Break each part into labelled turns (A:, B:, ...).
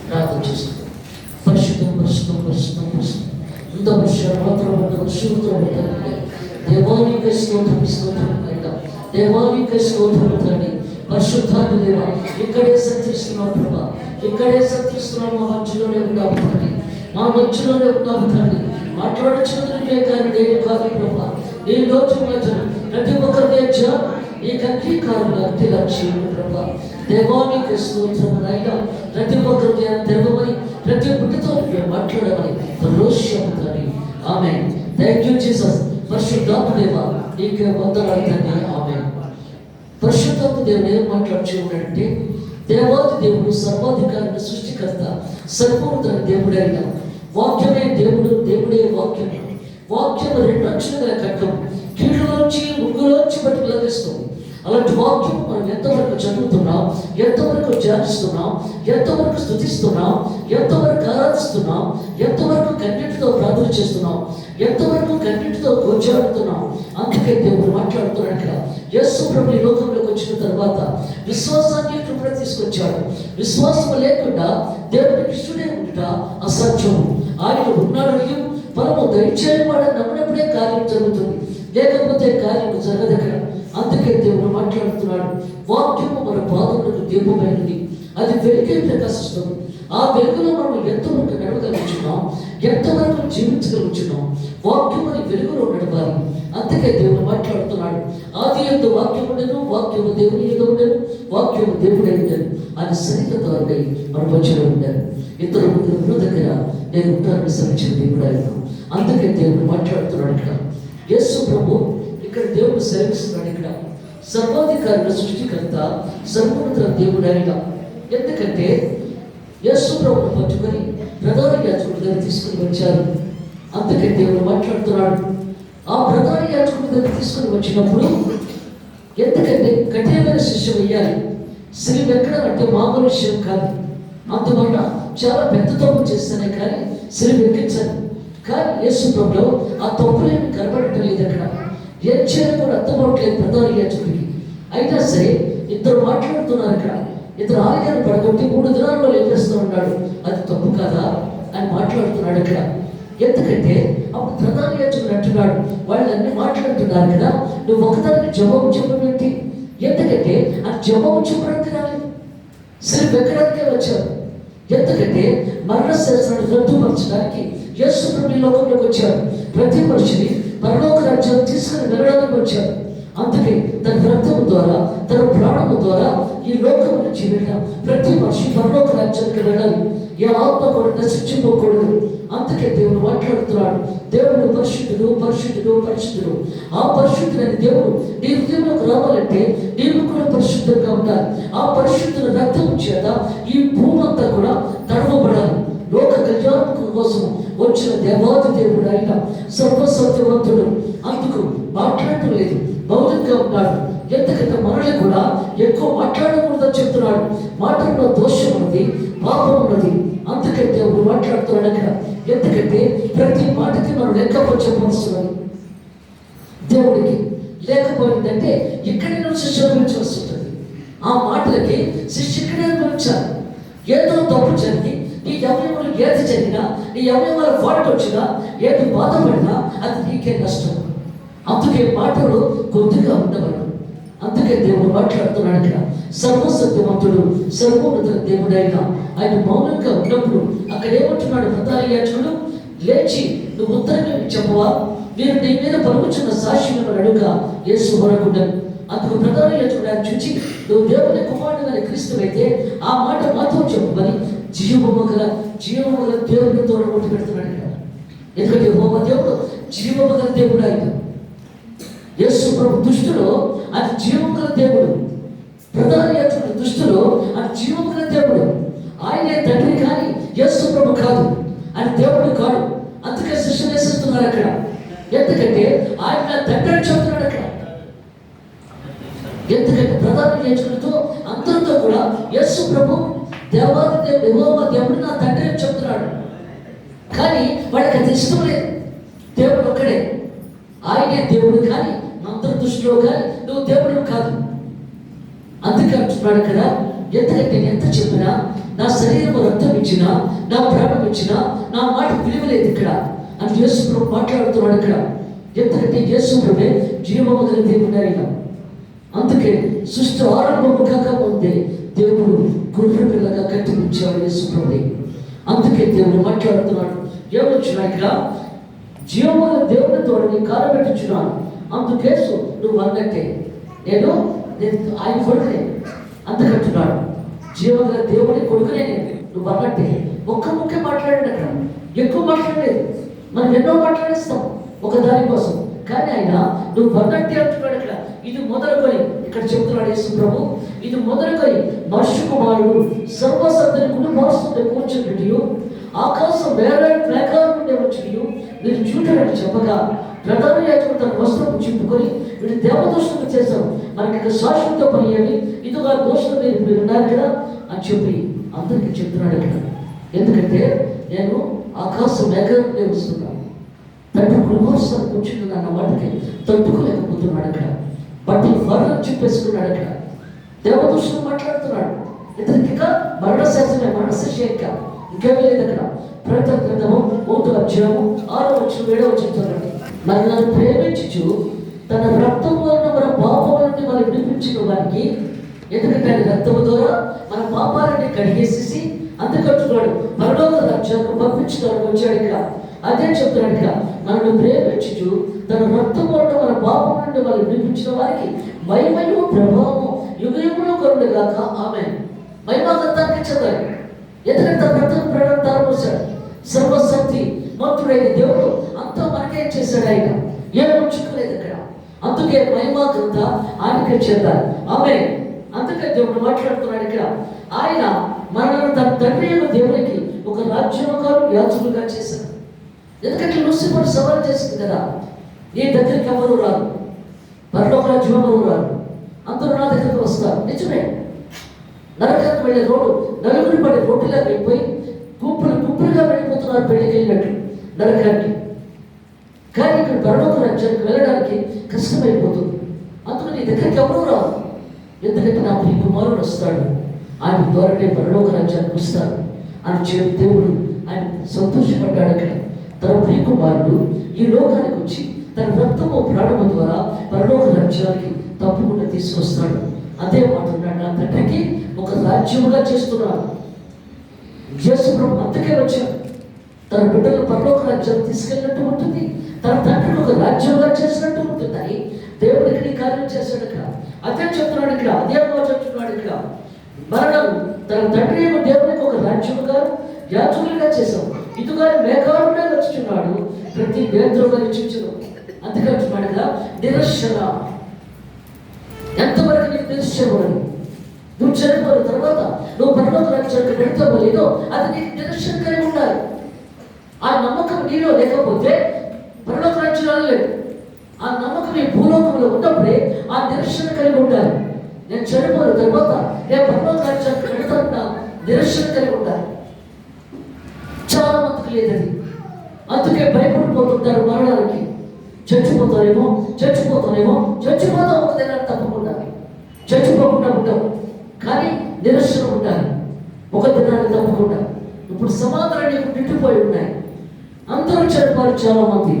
A: ప్రార్థన చేస్తాం. పరిశుద్ధం పరిశుద్ధం పరిశుద్ధం పరిశుద్ధం దేవానికి స్తోత్రం స్తోత్రం అయినా దేవానికి స్తోత్రం తండ్రి. పరిశుద్ధాత్మ దేవ ఇక్కడే సంచరిస్తున్నావు ప్రభా, ఇక్కడే సంచరిస్తున్నావు. మా మధ్యలోనే ఉన్నావు తండ్రి, మా మధ్యలోనే ఉన్నావు తండ్రి. మాట్లాడుచున్నదే కానీ నేను కాదు ప్రభా. ఈ రోజు మధ్యలో ప్రతి ఒక్కరి నీకు అంగీకారంగా లక్ష్యం ప్రభా. దేవానికి స్తోత్రం అయినా ప్రతి ఒక్కరి తెరవమని ప్రతి బిడ్డతో మాట్లాడమని రోషించాలి. ఆమేన్. Thank you Jesus. పరిశుద్ధాత్మ దేవ నీకే వందనాలు తండ్రి. ఆమేన్. పరిశుద్ధాత్మ దేవుడు ఏం మాట్లాడుచు ఉన్నాడంటే, దేవాది దేవుడు సర్వాధికారి సృష్టికర్త సర్వోన్నత దేవుడైన వాక్యమే దేవుడు, దేవుడే వాక్యం. వాక్యం రెండు అక్షరాల కట్టం కీళ్ళలోంచి ముగ్గులోంచి బట్టి లభిస్తుంది. అలాంటి వాక్యం మనం ఎంతవరకు చదువుతున్నాం, ఎంతవరకు ధ్యానిస్తున్నాం, ఎంతవరకు స్తుతిస్తున్నాం, ఎంతవరకు ఆరాధిస్తున్నాం, ఎంతవరకు కన్నిటితో ప్రార్థన చేస్తున్నాం, ఎంతవరకు కన్నిటితో గోచాడుతున్నాం. అందుకే దేవుడు మాట్లాడుతున్నాడు ఇక్కడ. యేసు ప్రభు ఈ లోకంలోకి వచ్చిన తర్వాత విశ్వాసాన్ని కృపణ తీసుకొచ్చాడు. విశ్వాసం లేకుండా దేవుడికి ఇష్టడే ఉంట అసత్యం. ఆయన ఉన్నాడు మనము దయచేయవాడని నమ్మినప్పుడే కార్యం జరుగుతుంది, లేకపోతే కార్యం జరగదు అక్కడ. అందుకే దేవుడు మాట్లాడుతున్నాడు. వాక్యము మన పాదములకు దీపమైనది, అది వెలుగే ప్రకాశిస్తుంది. ఆ వెలుగులో మనం ఎంతవరకు నడవగలుగుతున్నాం, ఎంతవరకు జీవించగలుగుతున్నాం. వాక్యముని వెలుగులో నడవాలి. అందుకే దేవుడు మాట్లాడుతున్నాడు. ఆది యందు వాక్యము ఉండెను, వాక్యము దేవుని యందు ఉండెను, వాక్యము దేవుడై ఉండెను. ఆయన సన్నిహితుడై మన మధ్యలో ఉండారు. ఇద్దరు ముగ్గురు దగ్గర నేను ఉంటానని సరించిన దేవుడు ఆయన. అందుకే దేవుడు మాట్లాడుతున్నాడు ఇక్కడ. యేసు ప్రభు ఇక్కడ దేవుడు సెలవిస్తున్నాడు. ఇక్కడ సర్వాధికారుల సృష్టికర్త సర్వోన్నత దేవుడు ఆయన. ఎందుకంటే యేసు ప్రభువును పట్టుకొని ప్రధాన యాజకుడి దగ్గర తీసుకుని వచ్చారు. అందుకే దేవుడు మాట్లాడుతున్నాడు. ఆ ప్రధాన యాజకుడి దగ్గర తీసుకుని వచ్చినప్పుడు ఎందుకంటే కఠినమైన శిక్ష వేయాలి. సిలువ ఎక్కడ అంటే మామూలు విషయం కాదు. అందువల్ల చాలా పెద్ద తప్పు చేస్తేనే కానీ సిలువ ఎక్కించాలి. కానీ యేసు ప్రభులో ఆ తప్పులేమి కనబడటం లేదు. అక్కడ ఏం చేయాలి కూడా అర్థమవట్లేదు ప్రధాన యాజకుడికి. అయినా సరే ఇద్దరు మాట్లాడుతున్నారు. ఇక్కడ ఇద్దరు ఆలయాన్ని పడగొట్టి 3 దినాల్లో లేపేస్తూ ఉన్నాడు. అది తప్పు కాదా అని మాట్లాడుతున్నాడు ఇక్కడ. ఎందుకంటే అప్పుడు ప్రధాన యాజకుడు అంటున్నాడు, వాళ్ళన్నీ మాట్లాడుతున్నారు కదా, నువ్వు ఒకదానికి జవాబు చెప్పబెట్టి. ఎందుకంటే ఆ జవాబు చెప్పడానికి రాలేదు, సిలువ ఎక్కడానికే వచ్చారు. ఎందుకంటే మరణ శాసనాన్ని రద్దుపరచడానికి యేసు ప్రభు లోకంలోకి వచ్చారు. ప్రతి మనిషిని పరలోక రాజ్యాన్ని తీసుకుని వెళ్ళడానికి వచ్చారు. అందుకే తన రక్తము ద్వారా, తన ప్రాణము ద్వారా ఈ లోకం నుంచి వెళ్ళిన ప్రతి మనిషి పరలోక రాజ్యానికి వెళ్ళాలి. ఏ ఆత్మ కూడా నశించిపోకూడదు. అందుకే దేవుడు మాట్లాడుతున్నాడు. దేవుడు పరిశుద్ధుడు, పరిశుద్ధుడు, పరిశుద్ధుడు. ఆ పరిశుద్ధుడైన దేవుడు నీ హృదయంలోకి రావాలంటే నీవు కూడా పరిశుద్ధంగా ఉండాలి. ఆ పరిశుద్ధుల రక్తం చేత ఈ భూమి అంతా కూడా తడవబడాలి. లోక కళ్యాణం కోసం వచ్చిన దేవాది దేవుడు ఆయన సర్వసత్యవంతుడు. అందుకు మాట్లాడటం లేదు, మౌనంగా ఉన్నాడు. ఎందుకంటే మనల్ని కూడా ఎక్కువ మాట్లాడకూడదని చెప్తున్నాడు. మాటల్లో దోషం ఉన్నది, పాపం ఉన్నది. అందుకే దేవుడు మాట్లాడుతున్నాడు అక్కడ. ఎందుకంటే ప్రతి మాటకి మనం లెక్కపరచవలసినది. దేవుడికి లేకపోయిందంటే ఇక్కడే నుంచి శిక్ష అనుభవించవలసి ఉంటుంది. ఆ మాటలకి శిక్ష ఇక్కడే అనుభవించాలి. ఏదో తప్పు జరిగి నీ అవయవాలు ఏది జరిగినా, నీ అవయవాల ఫాల్ట్ వచ్చినా, ఏది బాధపడినా అది నీకే నష్టం. అందుకే మాటలు కొద్దిగా ఉండవలను. అందుకే దేవుడు మాట్లాడుతున్నాడు ఇక్కడ. సర్వసత్యవంతుడు, సర్వోన్నత దేవుడైనా ఆయన మౌనంగా ఉన్నప్పుడు అక్కడ ఏమంటున్నాడు ప్రధాన యాజకుడు, లేచి నువ్వు ఉత్తరం చెప్పవా, మీరు నీ మీద పలుకుచున్న సాక్ష్యం అడుగా యేసు వరకుండను. అందుకు ప్రధాన యాజకుడు ఆయన చూచి, నువ్వు దేవుని కుమారుడు క్రీస్తు అయితే ఆ మాట మాతో చెప్పమని జీవము గల దేవుడిని తోడగొట్టి పెడుతున్నాడు ఇక్కడ. ఎందుకంటే దేవుడు జీవము గల దేవుడు ఆయన. యేసు ప్రభు దృష్టిలో అది జీవము గల దేవుడు. ప్రధాన యాజకుడి దృష్టిలో అది జీవము గల దేవుడు. ఆయనే తండ్రి కానీ యేసు ప్రభు కాదు, ఆయన దేవుడు కాదు. అందుకే శిష్య వేసేస్తున్నారు అక్కడ. ఎందుకంటే ఆయన తండ్రి అని చెప్తున్నాడు అక్కడ. ఎందుకంటే ప్రధాన యాజకుడితో అందరితో కూడా యేసు ప్రభు దేవాది దేవుడు నా తండ్రి అని చెప్తున్నాడు. కానీ వాడికి అది ఇష్టం లేదు. దేవుడు ఒక్కడే, ఆయనే దేవుడు. కానీ అందరి దృష్టిలో కానీ నువ్వు దేవుడు కాదు. అందుకే అంటున్నాడు కదా, ఎందుకంటే ఎంత చెప్పినా, నా శరీరం రక్తం ఇచ్చినా, నా ప్రాణం ఇచ్చినా, నా మాట విలువలేదు ఇక్కడ అని యేసు ప్రభు మాట్లాడుతున్నాడు ఇక్కడ. ఎందుకంటే యేసు ప్రభే జీవము గల దేవుడు ఆయన. అందుకే సృష్టి ఆరంభము కాక ముందే దేవుడు గొర్రె పిల్లగా కట్టించాడు యేసు ప్రభు. అందుకే దేవుడు మాట్లాడుతున్నాడు. ఏమొచ్చున్నాడు ఇక్కడ, జీవముల దేవుని తోడని కాలబెట్టుచున్నాను, అందుకేసు నువ్వు అన్నట్టే నేను ఆయన కొడుకునే అందుకంటున్నాడు. జీవముల దేవుని కొడుకునే నువ్వు అన్నట్టే. ఒక్క ముఖ్య మాట్లాడాడు అక్కడ, ఎక్కువ మాట్లాడలేదు. మనం ఎన్నో మాట్లాడేస్తాం ఒక దాని కోసం, కానీ ఆయన నువ్వు అన్నట్టే అంటున్నాడు అక్కడ. ఇది మొదలుకొని ఇక్కడ చెప్తున్నాడు యేసు ప్రభు, ఇది మొదలుకొని మనుష్య కుమారుడు సర్వసత్తుని కుడి భాషంలో కూర్చోబెట్టి ఆకాశం వేరే ప్రకారం నుండి వచ్చి మీరు చూడని చెప్పగా, ప్రధాన యాజకుడు తన వస్త్రం చింపుకొని వీడు దేవదోషులు చేశారు, మనకి శాశ్వత పని అని ఇదిగా దోషులు మీరు ఉన్నారు కదా అని చెప్పి అందరికీ చెప్తున్నాడు ఇక్కడ. ఎందుకంటే నేను ఆకాశం మేఘంలో వస్తున్నాను, తండ్రి కుడిభాషం కూర్చున్నాను అన్న మాటకి తట్టుకోలేకపోతున్నాడు అక్కడ. బట్టలు వర్ణం చెప్పేసుకున్నాడు అక్కడ. దేవదోషులు మాట్లాడుతున్నాడు. ఇతనికి మరణశాస్త్రమే, మరణశిక్ష ఇంకేమీ లేదు అక్కడ. ప్రకటన గ్రంథము 1వ అధ్యాయము 6వ వచనం 7వ వచనం, మరి నన్ను ప్రేమించుచు తన రక్తము వలన మన పాపముల నుండి మనం విడిపించిన వారికి, ఎందుకంటే ఆయన రక్తము ద్వారా మన పాపాలని కడిగేసేసి అందుకంటున్నాడు పరలోక రాజ్యానికి పంపించడానికి వచ్చాడు ఇక్కడ. అదే చెప్తున్నాడు ఇక్కడ, మనల్ని ప్రేమించుచు తన రక్తము వలన మన పాపం నుండి మనం విడిపించిన వారికి మహిమయు ప్రభావము యుగయుగములు కలుగుగాక ఆమేన్. మహిమ దత్తానికి చెందాలి. ఎందుకంటే తన రక్తం ప్రాణం తారపోసాడు. సర్వశక్తి మంత్రుడైన దేవుడు అంతా మనకే చేశాడు ఆయన, ఏం ఉంచుకోలేదు ఇక్కడ. అందుకే మహిమా గ్రంథ ఆయనకే చెందాలి ఆమేన్. అందుకే దేవుడు మాట్లాడుతున్నాడు ఇక్కడ. ఆయన మనల్ని తన తండ్రి యొక్క దేవునికి ఒక రాజ్యముగాను యాజకులుగా చేశాడు. ఎందుకంటే లూసిఫర్ సవాల్ చేసింది కదా, నీ దగ్గరికి ఎవరు రాదు, పరలోక రాజ్యం ఎవరు రాదు, అందరూ నా దగ్గరికి వస్తారు. నిజమే, నరకానికి వెళ్ళే రోడ్డు నలుగురు పడే రోడ్డులా వెళ్ళిపోయి గుంపులుగా వెళ్ళిపోతున్నారు పెళ్లికి వెళ్ళినట్టు నరకానికి. కానీ ఇక్కడ పరలోక రాజ్యానికి వెళ్ళడానికి కష్టమైపోతుంది. అందుకు నీ దగ్గరికి ఎవరు రాదు. ఎందుకంటే నా ప్రియ కుమారుడు వస్తాడు, ఆయన ద్వారానే పరలోక రాజ్యానికి వస్తాడు అని చెప్పి దేవుడు ఆయన సంతోషపడ్డాడు అక్కడ. తన ప్రియ కుమారుడు ఈ లోకానికి వచ్చి తన రక్తము ప్రాణము ద్వారా పరలోక రాజ్యానికి తప్పకుండా తీసుకొస్తాడు. అదే మాట ఉన్నాడు, నా తండ్రికి ఒక రాజ్యముగా చేస్తున్నాడు యేసు ప్రభు. అందుకే వచ్చాడు, తన బిడ్డలు పరలోక రాజ్యాన్ని తీసుకెళ్ళినట్టు ఉంటుంది, తన తండ్రిని ఒక రాజ్యంగా చేసినట్టు ఉంటుందని దేవుడు ఇక్కడ కార్యం చేశాడు ఇక్కడ. అదే చెప్తున్నాడు ఇక్కడ, అదే చెప్తున్నాడు ఇక్కడ. మరణం తన తండ్రి దేవునికి ఒక రాజ్యముగా యాజకులుగా చేశాం, ఇదిగా మేఘాలుగా వచ్చుచున్నాడు, ప్రతి నేత్రంగా నిశ్చించను. అందుకే అంటున్నాడు కదా, నిరక్షణ. ఎంతవరకు నీకు నిరక్షణ? నువ్వు చనిపోయిన తర్వాత నువ్వు పరలోక రాజ్యానికి వెళ్తావో లేదో అది నీకు నిరక్షణ కలిగి ఉండాలి. ఆ నమ్మకం నీలో లేకపోతే పరలోక రాజ్యాలు లేదు. ఆ నమ్మకం ఈ భూలోకంలో ఉన్నప్పుడే ఆ నిరక్షణ కలిగి ఉండాలి. నేను చనిపోయిన తర్వాత నేను పరలోక రాజ్యానికి వెళ్తాను నిరక్షణ కలిగి ఉండాలి. చాలా మందికి లేదని, అందుకే భయపడిపోతుంటారు మరణానికి. చచ్చిపోతానేమో చచ్చిపోతాం ఒక దినాన్ని తప్పకుండా, చచ్చిపోకుండా ఉంటాం కానీ నిరక్షణ ఉండాలి ఒక దినాన్ని తప్పకుండా. ఇప్పుడు సమాధానం నీకు నిండిపోయి ఉన్నాయి, అందరూ చనిపోయారు. చాలా మంది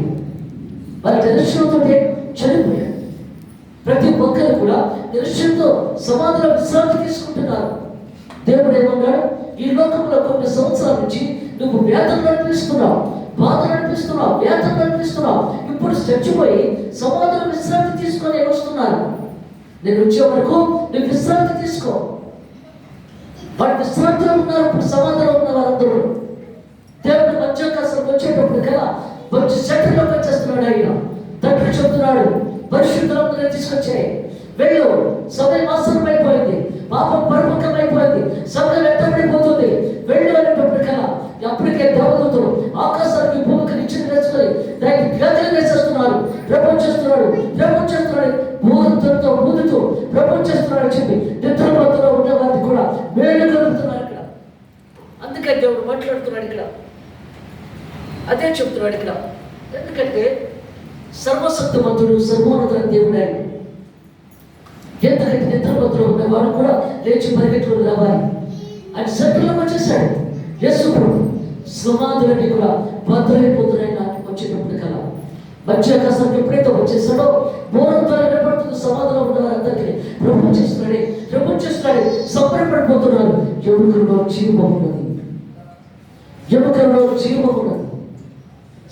A: వారి నిరక్షణతో చనిపోయారు. ప్రతి ఒక్కరు కూడా నిరక్షణతో సమాధాన విశ్రాంతి తీసుకుంటున్నారు. దేవుడు ఏమన్నాడు, ఈ లోకంలో కొన్ని సంవత్సరాల నుంచి నువ్వు వేదనలు అనిపిస్తున్నావు, బాధలు అనిపిస్తున్నావు, వేదనలు అనిపిస్తున్నావు. ఇప్పుడు చచ్చిపోయి సమాధాన విశ్రాంతి తీసుకొని వస్తున్నారు. నేను వచ్చే వరకు నువ్వు విశ్రాంతి తీసుకో. వాడు విశ్రాంతిలో ఉన్నారు. ఇప్పుడు సమాధానం ఉన్న వారందరూ దేవుడు మధ్యాకాశం వచ్చేటప్పుడు కదా మంచి సెంటర్లోకి వచ్చేస్తున్నాడు. ఆయన తండ్రి చెప్తున్నాడు, పరిశుద్ధులందరూ తీసుకొచ్చాయి, వెళ్ళు, సమయం ఆసనం అయిపోయింది, పాపం పరిపక్వమైపోయింది, సమయం ఎత్తబడిపోతుంది, వెళ్ళు అనేటప్పుడు కదా అప్పటికే దేవదూతలు ఆకాశానికి భూమికి నిచ్చెన వేసుకొని దానికి గదలు వేసేస్తున్నారు. ప్రపంచేస్తున్నాడు ఊదుతూ ప్రపంచేస్తున్నాడు చెప్పి నిద్రపోతులో ఉన్న వారికి కూడా మేలు కలుగుతున్నారు ఇక్కడ. అందుకే దేవుడు మాట్లాడుతున్నాడు ఇక్కడ, అదే చెప్తున్నాడు ఇక్కడ. ఎందుకంటే సర్వశక్తిమంతుడు, సర్వోన్నత దేవుడు ఆయన. ఎందుకంటే నిద్రపోతులో ఉన్నవాడు కూడా లేచి పరిగెట్టుకుని రావాలి. ఆయన సత్యంలోకి వచ్చేసాడు. యేసు ప్రభు సమాధులన్నీ కూడా భద్రైపోతున్నాయని వచ్చేటప్పుడు కదా మంచి ఆకాశానికి ఎప్పుడైతే వచ్చేసాడో బోరం ద్వారా నిలబడుతున్న సమాధిలో ఉన్న వారందరికీ ప్రభు చేస్తున్నాడు సంబరపడిపోతున్నారు. ఎముకల్లో జీవం ఉన్నది, ఎముకల్లో జీవం ఉన్నది,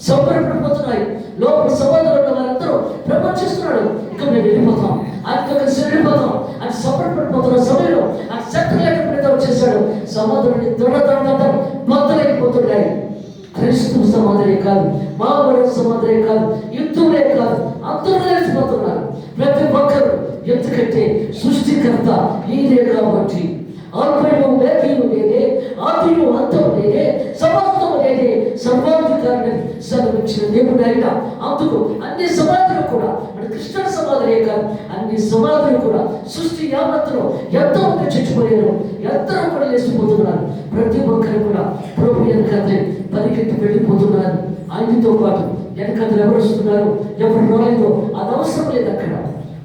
A: సంబరపడిపోతున్నాయి. లోపల సమాధిలో ఉన్న వారందరూ ప్రభు చేస్తున్నాడు. ఇక మేము వెళ్ళిపోతాం, ఆయనతో కలిసి వెళ్ళిపోతాం అని సంబరపడిపోతున్న సమయంలో ఆయన శక్తిగా ఎప్పుడైతే వచ్చేసాడు సమాధులని బద్దలైపోతున్నాయి. క్రీస్తు సమాధులే కాదు, మహాభారత సమాధులే కాదు, యుద్ధంలే కాదు, అందరూ లేచిపోతున్నారు ప్రతి ఒక్కరు. ఎందుకంటే సృష్టికర్త ఈయనే కాబట్టి. ఆల్పయము వేదీయు నేనే, ఆదియు అంతము నేనే, సమస్తము నేనే, సర్వాధికారిని సెలవిచ్చిన దేవుడు అయినా. అందుకు అన్ని సమాధులు కూడా మన కృష్ణ సమాధులే కాదు, అన్ని సమాధులు కూడా సృష్టి యావత్తులో ఎంతో మంది చచ్చిపోయారు, ఎంతో కూడా లేచిపోతున్నారు. ప్రతి ఒక్కరు కూడా ప్రభు వెనకతే పరిగెత్తి వెళ్ళిపోతున్నారు. ఆయనతో పాటు వెనకతలు ఎవరు వస్తున్నారు, ఎవరు రాలేదో అది అవసరం లేదు అక్కడ.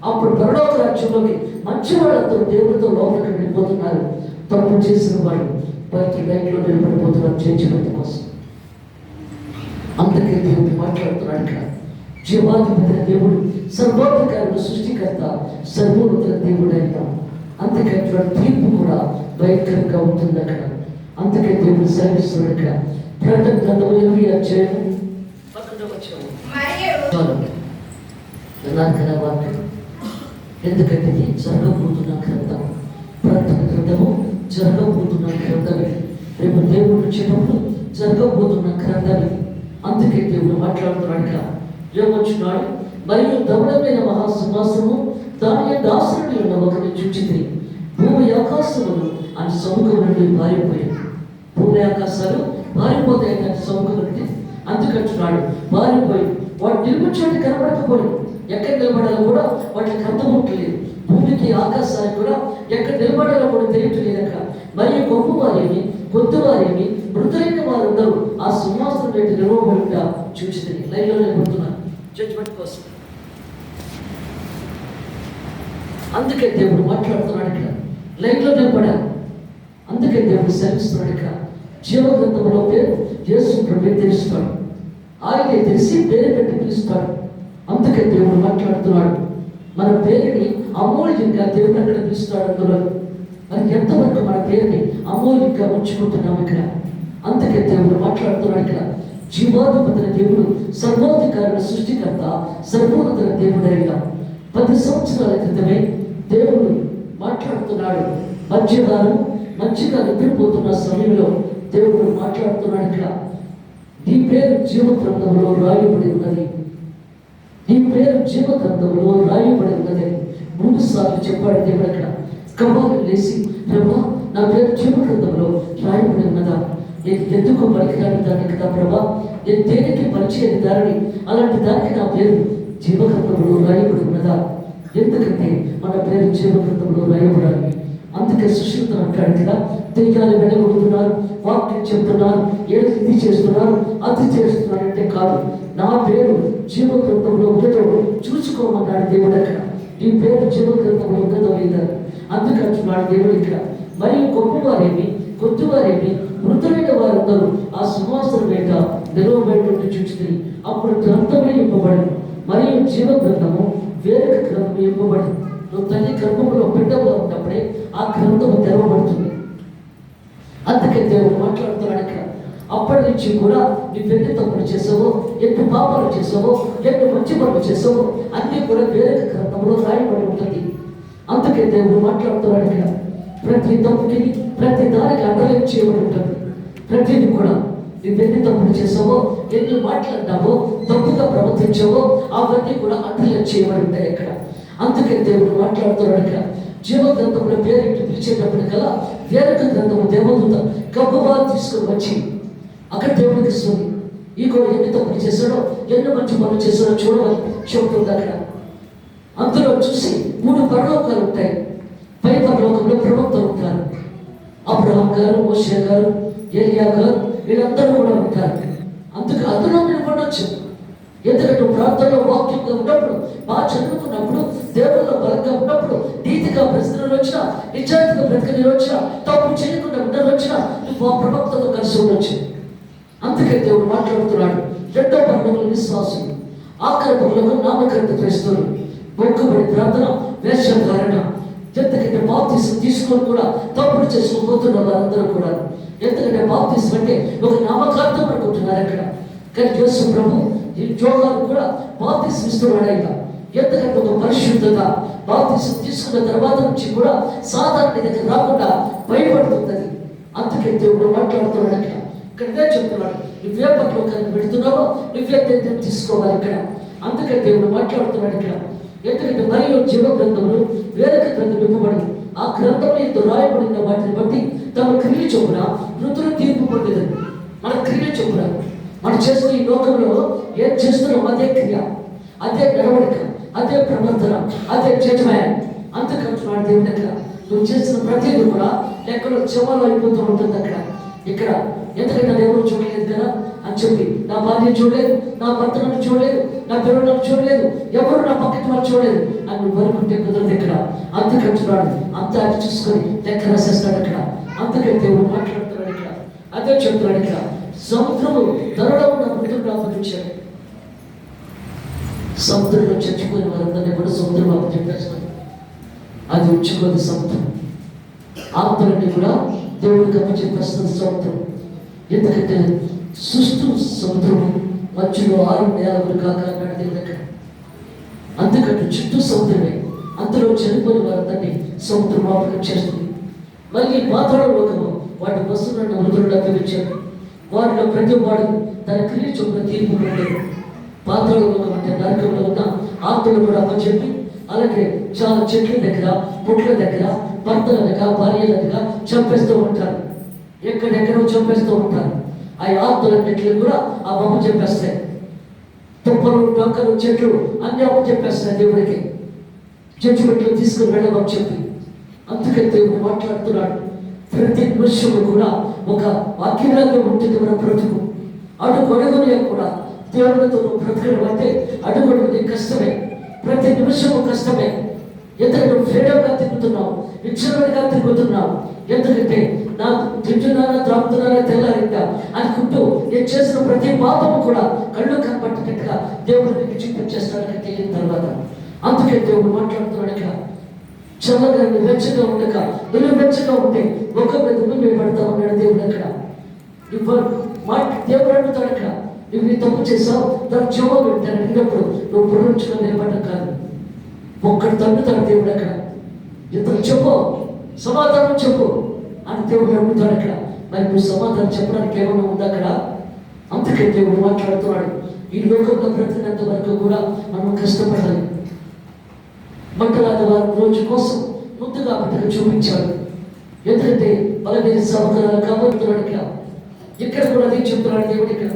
A: అప్పుడు పరలోక రాజ్యంలోకి మంచి వాళ్ళందరూ దేవుడితో లోపలికి వెళ్ళిపోతున్నారు. తప్పు చేసిన వాడు బయట లైన్లో నిలబడిపోతున్నారు చేర్చబడి కోసం. అందుకే దేవుడు మాట్లాడుతున్నాడు ఇక్కడ. జీవాధిపతి దేవుడు, సర్వాధికారుడు, సృష్టికర్త, సర్వోన్నత దేవుడు అయినా. అందుకే తీర్పు కూడా భయంకరంగా ఉంటుంది అక్కడ. అందుకే దేవుడు సెలవిస్తున్నాడు ఇక్కడ. ప్రకటన గ్రంథం 20వ అధ్యాయం 11వ వచనం. విన్నారు కదా వాక్యం. ఎందుకంటే ఇది జరగబోతున్న గ్రంథం. ప్రకటన గ్రంథము జరగబోతున్న గ్రంథమే. రేపు దేవుడు వచ్చేటప్పుడు జరగబోతున్న గ్రంథమే. అందుకే దేవుడు మాట్లాడుతున్నాడు. ఏమొచ్చున్నాడు, మరియు ధవళమైన మహాసింహాసనము దాని దాసుని ఉన్న ఒకరిని చూచింది. భూమి ఆకాశములు అని సముఖం నుండి పారిపోయాయి. భూమి ఆకాశాలు పారిపోతాయి అని సముఖం నుండి. అందుకంటున్నాడు పారిపోయి వాడు నిలుపుచోటి కనబడకపోయి ఎక్కడ నిలబడాలో కూడా వాటికి అర్థమవుతలేదు. భూమికి ఆకాశానికి కూడా ఎక్కడ నిలబడాలో కూడా తెలియట్లేదు అక్కడ. మరియు గొప్పవారేమి కొద్దివారేమి మృతులైన వారందరూ ఆ సింహాసనం పెట్టి నిలవబడిగా చూసింది. లైన్లో నిలబడుతున్నారు జడ్జిమెంట్ కోసం. అందుకే దేవుడు మాట్లాడుతున్నాడు ఇక్కడ. లైన్లో నిలబడాలి. అందుకే దేవుడు సెలవిస్తున్నాడు ఇక్కడ. జీవగ్రంథంలో పేరు యేసు ప్రభు తెలుస్తాడు. ఆయనే తెలిసి పేరు పెట్టి పిలుస్తాడు. అందుకే దేవుడు మాట్లాడుతున్నాడు. మన పేరుని అమూల్యంగా దేవుడు అక్కడ పిలుస్తాడు. అందులో మరి ఎంతవరకు మన పేరుని అమూల్యంగా ఉంచుకుంటున్నాం ఇక్కడ. అందుకే దేవుడు మాట్లాడుతున్నాడు ఇక్కడ. జీవాధిపతుల దేవుడు, సర్వాధికారుల సృష్టికర్త, సర్వోన్నతుల దేవుడైన. 10 సంవత్సరాల క్రితమే దేవుడు మాట్లాడుతున్నాడు. మంచిగా నిద్రపోతున్న సమయంలో దేవుడు మాట్లాడుతున్నాడు ఇక్కడ. నీ పేరు జీవ గ్రంథంలో రాయబడి ఉన్నది, నీ పేరు జీవ గ్రంథంలో రాయబడి ఉన్నది 3 సార్లు చెప్పాడు దేవుడు అక్కడ. కబాలు లేసి, ప్రభా నా పేరు జీవ గ్రంథంలో రాయబడి ఉన్నదా? నేను ఎందుకు పనికిరాని దాన్ని కదా ప్రభా, నేను దేనికి పరిచయం దారిని, అలాంటి దానికి నా పేరు జీవ గ్రంథంలో రాయబడి ఉన్నదా? ఎందుకంటే మన పేరు జీవ గ్రంథంలో రాయబడాలి. అందుకే సుశీలతో అంటాడు కదా, దెయ్యాలు వెళ్ళగొడుతున్నారు, వాక్యం చెప్తున్నారు, ఇది చేస్తున్నారు, అది చేస్తున్నారు అంటే కాదు, నా పేరు జీవ గ్రంథంలో ఉన్నదో చూసుకోమన్నాడు దేవుడు అక్కడ. ఈ పేరు జీవ గ్రంథంలో ఉన్నదో లేదా అందుకంటున్నాడు దేవుడు ఇక్కడ. మరియు గొప్పవారేమి కొద్దివారేమి మృతులైన వారందరూ ఆ సింహాసనం వెంట నిలవబడి చూస్తుంది. అప్పుడు గ్రంథమే ఇవ్వబడి, మరియు జీవ గ్రంథము వేరొక గ్రంథము ఇవ్వబడి. నువ్వు తల్లి గర్భంలో బిడ్డగా ఉన్నప్పుడే ఆ గ్రంథము తెరవబడుతుంది. అందుకే దేవుడు మాట్లాడుతున్నాడు ఇక్కడ. అప్పటి నుంచి కూడా నువ్వెన్ని తప్పులు చేసావో, ఎన్ని పాపాలు చేసావో, ఎన్ని మంచి పనులు చేసావో అన్నీ కూడా వేరొక గ్రంథంలో రాయబడి ఉంటుంది. అందుకే దేవుడు మాట్లాడుతున్నాడు ఇక్కడ. ప్రతి తప్పుకి ప్రతి దానికి అండర్లైన్ చేయబడి ఉంటుంది. ప్రతిది కూడా నువ్వెన్ని తప్పులు చేసావో, ఎన్ని మాట్లాడినావో, తప్పుగా ప్రవర్తించావో అవన్నీ కూడా అండర్లైన్ చేయబడి ఉంటాయి ఇక్కడ. అందుకే దేవుడు మాట్లాడుతున్నాడు ఇక్కడ. జీవ గ్రంథంలో పేరెట్టి పిలిచేటప్పుడు కదా వేరొక గ్రంథము దేవదూత గొప్పవారు తీసుకొని వచ్చి అక్కడ దేవుడికి ఇస్తుంది. ఈ కూడా ఎన్ని తప్పులు చేశాడో, ఎన్ని మంచి పనులు చేశాడో చూడమని చెబుతుంది అక్కడ. అందులో చూసి 3 పరలోకాలు ఉంటాయి. పై పరలోకంలో ప్రవక్తలు ఉంటారు. అబ్రహాం గారు, మోషే గారు, ఏలియా గారు, వీళ్ళందరూ కూడా ఉంటారు. అందుకు అందులో నిలబడవచ్చు. ఎందుకంటే ప్రార్థనలో వాక్యంగా ఉన్నప్పుడు, బాగా చదువుతున్నప్పుడు, దేవుళ్ళలో బలంగా ఉన్నప్పుడు, నీతిగా ప్రశ్నలు వచ్చినా, నిజాయితీగా బ్రతకని వచ్చినా, తప్పు చేయకుండా ఉండని వచ్చినా, నువ్వు ఆ ప్రవక్తతో కలిసి ఉండొచ్చు. అందుకే దేవుడు మాట్లాడుతున్నాడు. రెండో పర్వంలో విశ్వాసులు, ఆఖరి పర్వంలో నామకరణ క్రైస్తవులు, మొక్కుబడి ప్రార్థన, వేషధారణ, ఎందుకంటే బాప్తిసం తీసుకొని కూడా తప్పుడు చేసుకోబోతున్న వారందరూ కూడా. ఎందుకంటే బాప్తిసం అంటే ఒక నామకార్థం అనుకుంటున్నారు అక్కడ. కానీ యేసు ప్రభు ఈ జోగాలు కూడా బాప్తిసం ఇస్తున్నాడు ఆయన. ఎందుకంటే ఒక పరిశుద్ధత బాప్తిసం తీసుకున్న తర్వాత నుంచి కూడా సాధారణ దగ్గర రాకుండా భయపడుతుంది. అందుకే దేవుడు మాట్లాడుతున్నాడు అక్కడ. ఇక్కడే చెప్తున్నాడు, నువ్వే పట్లోకానికి పెడుతున్నావో నువ్వే నిర్ణయం తీసుకోవాలి ఇక్కడ. అందుకే దేవుడు మాట్లాడుతున్నాడు ఇక్కడ. ఎందుకంటే మరియు జీవ గ్రంథములు వేరొక గ్రంథం ఇవ్వబడి, ఆ గ్రంథంలో ఎంతో రాయబడిన వాటిని బట్టి తమ క్రియ చొప్పున మృతులు తీర్పు పొందేది. మన క్రియ చొప్పున మనం చేస్తున్న ఈ లోకంలో ఏం చేస్తున్నాం అదే క్రియ, అదే నడవడిక, అదే ప్రవర్తన, అదే జడ్జ్మెంట్. అందుకంటున్నాడు దేవుడు దగ్గర. నువ్వు చేసిన ప్రతిదీ కూడా ఎక్కడో చెమలో అయిపోతూ ఉంటుంది అక్కడ ఇక్కడ. ఎందుకంటే నన్ను ఎవరు చూడలేదు కదా అని చెప్పి, నా భార్య చూడలేదు, నా భర్త నన్ను చూడలేదు, నా పిల్లలు నన్ను చూడలేదు, ఎవరు నా పక్కన వాళ్ళు చూడలేదు అని నువ్వు అనుకుంటే కుదరదు ఇక్కడ. అందుకంటున్నాడు, అంతా అది చూసుకొని లెక్క రాసేస్తాడు అక్కడ. అందుకే దేవుడు మాట్లాడుతున్నాడు ఇక్కడ. అదే చెప్తున్నాడు ఇక్కడ. సముద్రము ధరలో ఉన్న మృతులను అప్పగించాడు. సముద్రంలో చచ్చిపోయిన వారందరినీ కూడా సముద్రం అప్పచెప్పేస్తాడు. అది ఉంచుకోదు సముద్రం. ఆత్మలన్నీ కూడా దేవుడికి అప్పచెప్పేస్తుంది సముద్రం. ఎందుకంటే సృష్టి సముద్రము మధ్యలో 6 నేలలు కాక అన్నాడు దేవుడు అక్కడ. అందుకంటే చుట్టూ సముద్రమే. అందులో చనిపోయిన వారందరినీ సముద్రం అప్పగించేస్తుంది. మళ్ళీ పాతాళ లోకము వాటి వస్తువులను మృతులను అప్పగించాడు. వారిలో ప్రతి వాడు తన క్రియ చొప్పున తీర్పు పొందాడు. పాతాళ లోకం అంటే నరకంలో ఉన్న ఆత్మలు కూడా అప్పచెప్పి, అలాగే చాలా చెట్ల దగ్గర, పుట్ల దగ్గర, భర్తల దగ్గర, భార్యల దగ్గర చంపేస్తూ ఉంటారు. ఎక్కడెక్కడో చంపేస్తూ ఉంటారు. ఆ ఆత్మలన్నింటినీ కూడా ఆ బొమ్మ చెప్పేస్తాయి. తుప్పలు, డొక్కలు, చెట్లు అన్ని అప్పు చెప్పేస్తాయి దేవుడికి. జడ్జిమెంట్లో తీసుకుని వెళ్ళమని చెప్పి. అందుకే దేవుడు మాట్లాడుతున్నాడు. ప్రతి నిమిషము కూడా ఒక వాక్యంలాగా ఉంటుంది మన బ్రతుకు. అడుగడుగునే కూడా దేవుడితో బ్రతకడం అంటే అడుగడుగునే కష్టమే. ప్రతి నిమిషము కష్టమే. ఎందుకంటే ఫ్రీడంగా తిరుగుతున్నావు, విచ్చలవిడిగా తిరుగుతున్నావు. ఎందుకంటే నాకు తింటున్నానా, త్రాగుతున్నానా, తెల్లారిందా అనుకుంటూ నేను చేసిన ప్రతి పాపము కూడా కళ్ళు కనబట్టినట్టుగా దేవుడు నీకు చూపించేస్తాడని తెలియని తర్వాత. అందుకే దేవుడు మాట్లాడుతున్నాడు ఇక్కడ. చల్లగా వెచ్చగా ఉండక నువ్వు వెచ్చగా ఉంటే ఒక మీద నువ్వు పడతా ఉన్నాడు దేవుడు అక్కడ. దేవుడు అడుగుతాడు అక్కడ, నువ్వు నీ తప్పు చేసావు, దానికి జవాబు పెట్టాను అడిగినప్పుడు నువ్వు పునరుంచుగా నిలబడ్డం కాదు. ఒక్కడు తగ్గుతాడు దేవుడు అక్కడ. ఇతను చెప్పు, సమాధానం చెప్పు అని దేవుడు అడుగుతాడు అక్కడ. మరి నువ్వు సమాధానం చెప్పడానికి ఏమన్నా ఉంది అక్కడ? అందుకే దేవుడు మాట్లాడుతున్నాడు. ఈ లోకంలో బ్రతికినంత వరకు కూడా మనం కష్టపడాలి. మంటలాది వారి రోజు కోసం ముందుగా బిడ్డగా చూపించాడు. ఎందుకంటే బలమైన సహకారాలు కాబోతున్నాడు ఇక్కడ. ఇక్కడ కూడా అదే చెప్తున్నాడు దేవుడు ఇక్కడ.